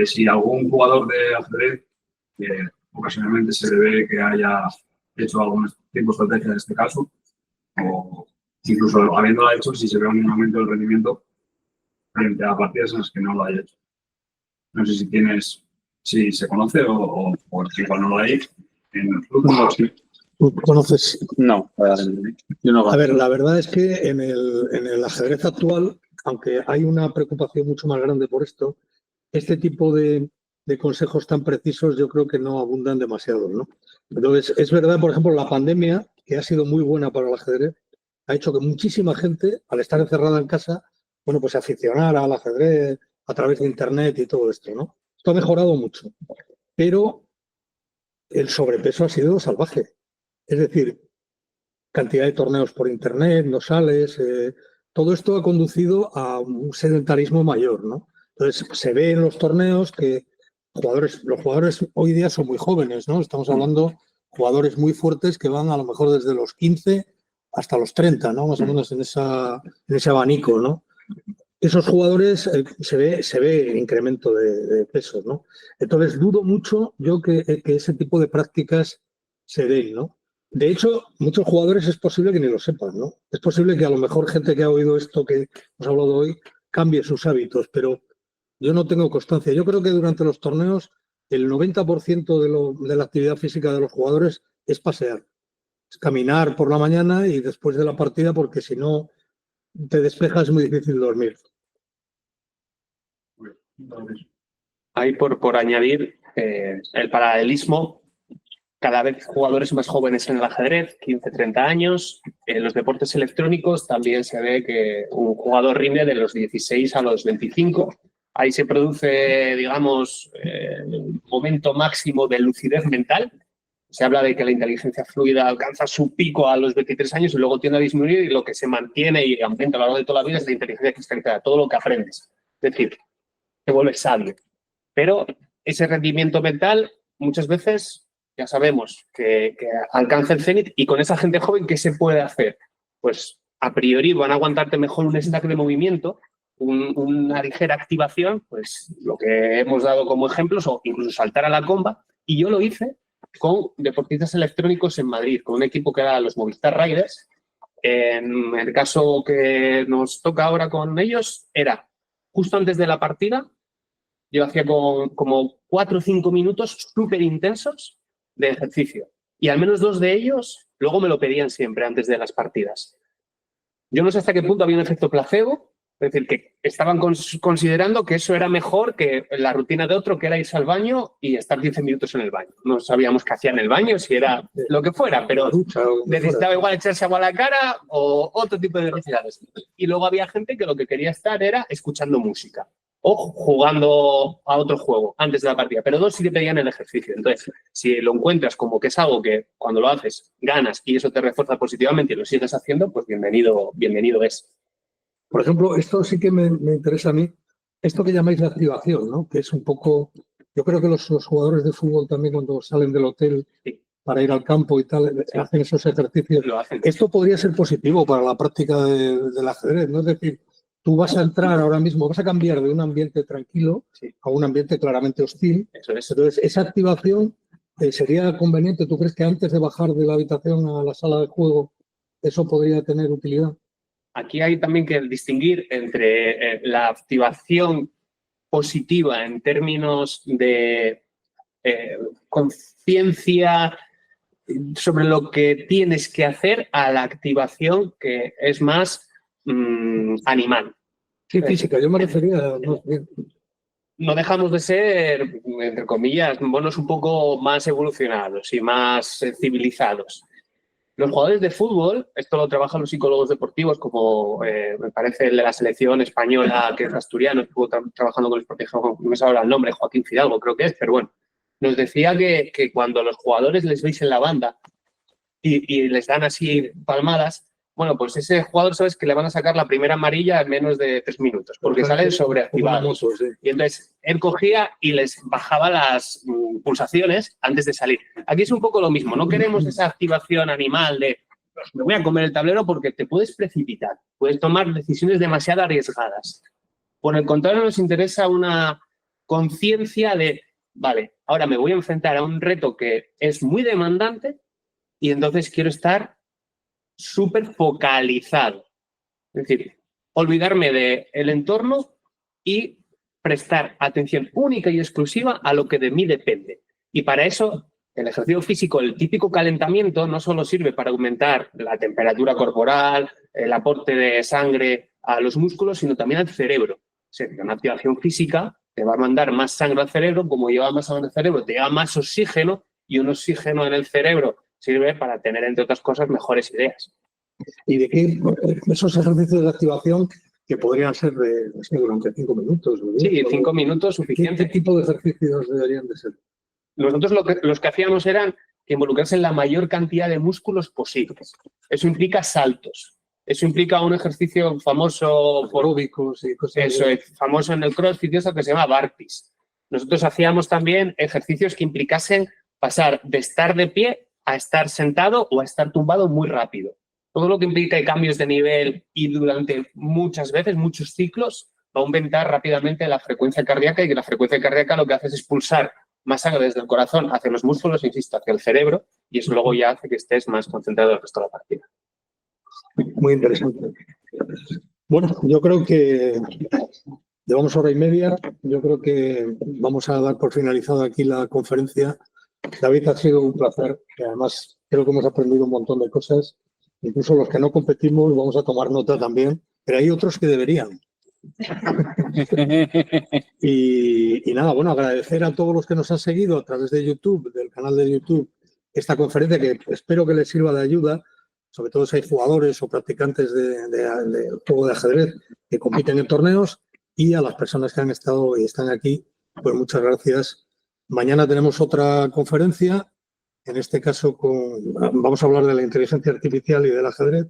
si algún jugador de ajedrez, que ocasionalmente se le ve que haya hecho algún tipo de estrategia en este caso, o incluso habiéndola hecho, si se ve un aumento del rendimiento frente a partidas en las que no lo haya hecho. No sé si se conoce o si igual no lo hay en el club. ¿Tú conoces? No, yo no. A ver, la verdad es que en el ajedrez actual, aunque hay una preocupación mucho más grande por esto, este tipo de consejos tan precisos yo creo que no abundan demasiado, ¿no? Entonces, es verdad, por ejemplo, la pandemia, que ha sido muy buena para el ajedrez, ha hecho que muchísima gente, al estar encerrada en casa, bueno, pues se aficionara al ajedrez a través de Internet y todo esto, ¿no? Esto ha mejorado mucho, pero el sobrepeso ha sido salvaje. Es decir, cantidad de torneos por Internet, no sales, todo esto ha conducido a un sedentarismo mayor, ¿no? Entonces, se ve en los torneos que los jugadores hoy día son muy jóvenes, ¿no? Estamos hablando de jugadores muy fuertes que van a lo mejor desde los 15 hasta los 30, ¿no? Más o menos en ese abanico, ¿no? Esos jugadores se ve incremento de peso, ¿no? Entonces, dudo mucho yo que ese tipo de prácticas se den, ¿no? De hecho, muchos jugadores es posible que ni lo sepan, ¿no? Es posible que a lo mejor gente que ha oído esto que hemos hablado hoy cambie sus hábitos, pero yo no tengo constancia. Yo creo que durante los torneos el 90% de la actividad física de los jugadores es pasear, es caminar por la mañana y después de la partida, porque si no te despejas es muy difícil dormir. Ahí por añadir el paralelismo, cada vez jugadores más jóvenes en el ajedrez, 15, 30 años. En los deportes electrónicos también se ve que un jugador rinde de los 16 a los 25. Ahí se produce, digamos, el momento máximo de lucidez mental. Se habla de que la inteligencia fluida alcanza su pico a los 23 años y luego tiende a disminuir, y lo que se mantiene y aumenta a lo largo de toda la vida es la inteligencia cristalizada, todo lo que aprendes. Es decir, te vuelves sabio. Pero ese rendimiento mental muchas veces ya sabemos que alcanza el cenit, y con esa gente joven, ¿qué se puede hacer? Pues a priori van a aguantarte mejor un stack de movimiento, una ligera activación, pues lo que hemos dado como ejemplos, o incluso saltar a la comba. Y yo lo hice con deportistas electrónicos en Madrid, con un equipo que era los Movistar Riders. En el caso que nos toca ahora con ellos, era justo antes de la partida, yo hacía como 4 o 5 minutos súper intensos de ejercicio. Y al menos 2 de ellos luego me lo pedían siempre antes de las partidas. Yo no sé hasta qué punto había un efecto placebo, es decir, que estaban considerando que eso era mejor que la rutina de otro, que era irse al baño y estar 15 minutos en el baño. No sabíamos qué hacía en el baño, si era lo que fuera, pero necesitaba igual echarse agua a la cara o otro tipo de necesidades. Y luego había gente que lo que quería estar era escuchando música o jugando a otro juego antes de la partida, pero 2 sí que pedían el ejercicio. Entonces, si lo encuentras como que es algo que cuando lo haces ganas y eso te refuerza positivamente y lo sigues haciendo, pues bienvenido es. Por ejemplo, esto sí que me interesa a mí, esto que llamáis la activación, ¿no? Que es un poco, yo creo que los jugadores de fútbol también, cuando salen del hotel para ir al campo y tal, hacen esos ejercicios. Lo hacen. Esto podría ser positivo para la práctica del ajedrez, ¿no? Es decir, tú vas a entrar ahora mismo, vas a cambiar de un ambiente tranquilo a un ambiente claramente hostil. Eso es. Entonces, esa activación sería conveniente. ¿Tú crees que antes de bajar de la habitación a la sala de juego, eso podría tener utilidad? Aquí hay también que distinguir entre la activación positiva en términos de conciencia sobre lo que tienes que hacer, a la activación que es más animal. Sí, física. Yo me refería a... No dejamos de ser, entre comillas, monos un poco más evolucionados y más civilizados. Los jugadores de fútbol, esto lo trabajan los psicólogos deportivos, como me parece el de la selección española, que es asturiano, estuvo trabajando con los protegidos, no me sé ahora el nombre, Joaquín Fidalgo creo que es, pero bueno, nos decía que cuando a los jugadores les veis en la banda y les dan así palmadas, bueno, pues ese jugador sabes que le van a sacar la primera amarilla en menos de 3 minutos, porque salen sobreactivados. Y entonces él cogía y les bajaba las pulsaciones antes de salir. Aquí es un poco lo mismo, no queremos esa activación animal de me voy a comer el tablero, porque te puedes precipitar, puedes tomar decisiones demasiado arriesgadas. Por el contrario, nos interesa una conciencia de, vale, ahora me voy a enfrentar a un reto que es muy demandante y entonces quiero estar súper focalizado. Es decir, olvidarme del entorno y prestar atención única y exclusiva a lo que de mí depende. Y para eso, el ejercicio físico, el típico calentamiento, no solo sirve para aumentar la temperatura corporal, el aporte de sangre a los músculos, sino también al cerebro. O sea, que una activación física te va a mandar más sangre al cerebro, como lleva más sangre al cerebro, te lleva más oxígeno, y un oxígeno en el cerebro sirve para tener, entre otras cosas, mejores ideas. ¿Y de qué esos ejercicios de activación que podrían ser durante 5 minutos? ¿No? Sí, 5 minutos suficiente. ¿Qué tipo de ejercicios deberían de ser? Nosotros los que hacíamos eran que involucrarse en la mayor cantidad de músculos posibles. Eso implica saltos. Eso implica un ejercicio famoso aeróbicos y cosas. Eso es famoso en el CrossFit, eso que se llama burpees. Nosotros hacíamos también ejercicios que implicasen pasar de estar de pie a estar sentado o a estar tumbado muy rápido. Todo lo que implica cambios de nivel y durante muchas veces, muchos ciclos, va a aumentar rápidamente la frecuencia cardíaca, y que la frecuencia cardíaca lo que hace es expulsar más sangre desde el corazón hacia los músculos, insisto, hacia el cerebro, y eso luego ya hace que estés más concentrado el resto de la partida. Muy interesante. Bueno, yo creo que llevamos hora y media. Yo creo que vamos a dar por finalizada aquí la conferencia. David, ha sido un placer. Además, creo que hemos aprendido un montón de cosas. Incluso los que no competimos vamos a tomar nota también, pero hay otros que deberían. Y nada, bueno, agradecer a todos los que nos han seguido a través de YouTube, del canal de YouTube, esta conferencia que espero que les sirva de ayuda, sobre todo si hay jugadores o practicantes de juego de ajedrez que compiten en torneos, y a las personas que han estado y están aquí, pues muchas gracias. Mañana tenemos otra conferencia, en este caso vamos a hablar de la inteligencia artificial y del ajedrez,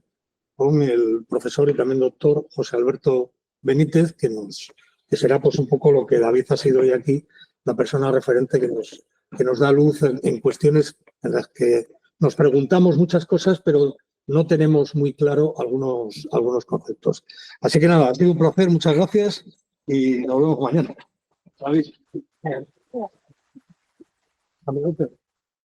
con el profesor y también doctor José Alberto Benítez, que será pues un poco lo que David ha sido hoy aquí, la persona referente que nos da luz en cuestiones en las que nos preguntamos muchas cosas, pero no tenemos muy claro algunos conceptos. Así que nada, ha sido un placer, muchas gracias y nos vemos mañana. David. Amigote.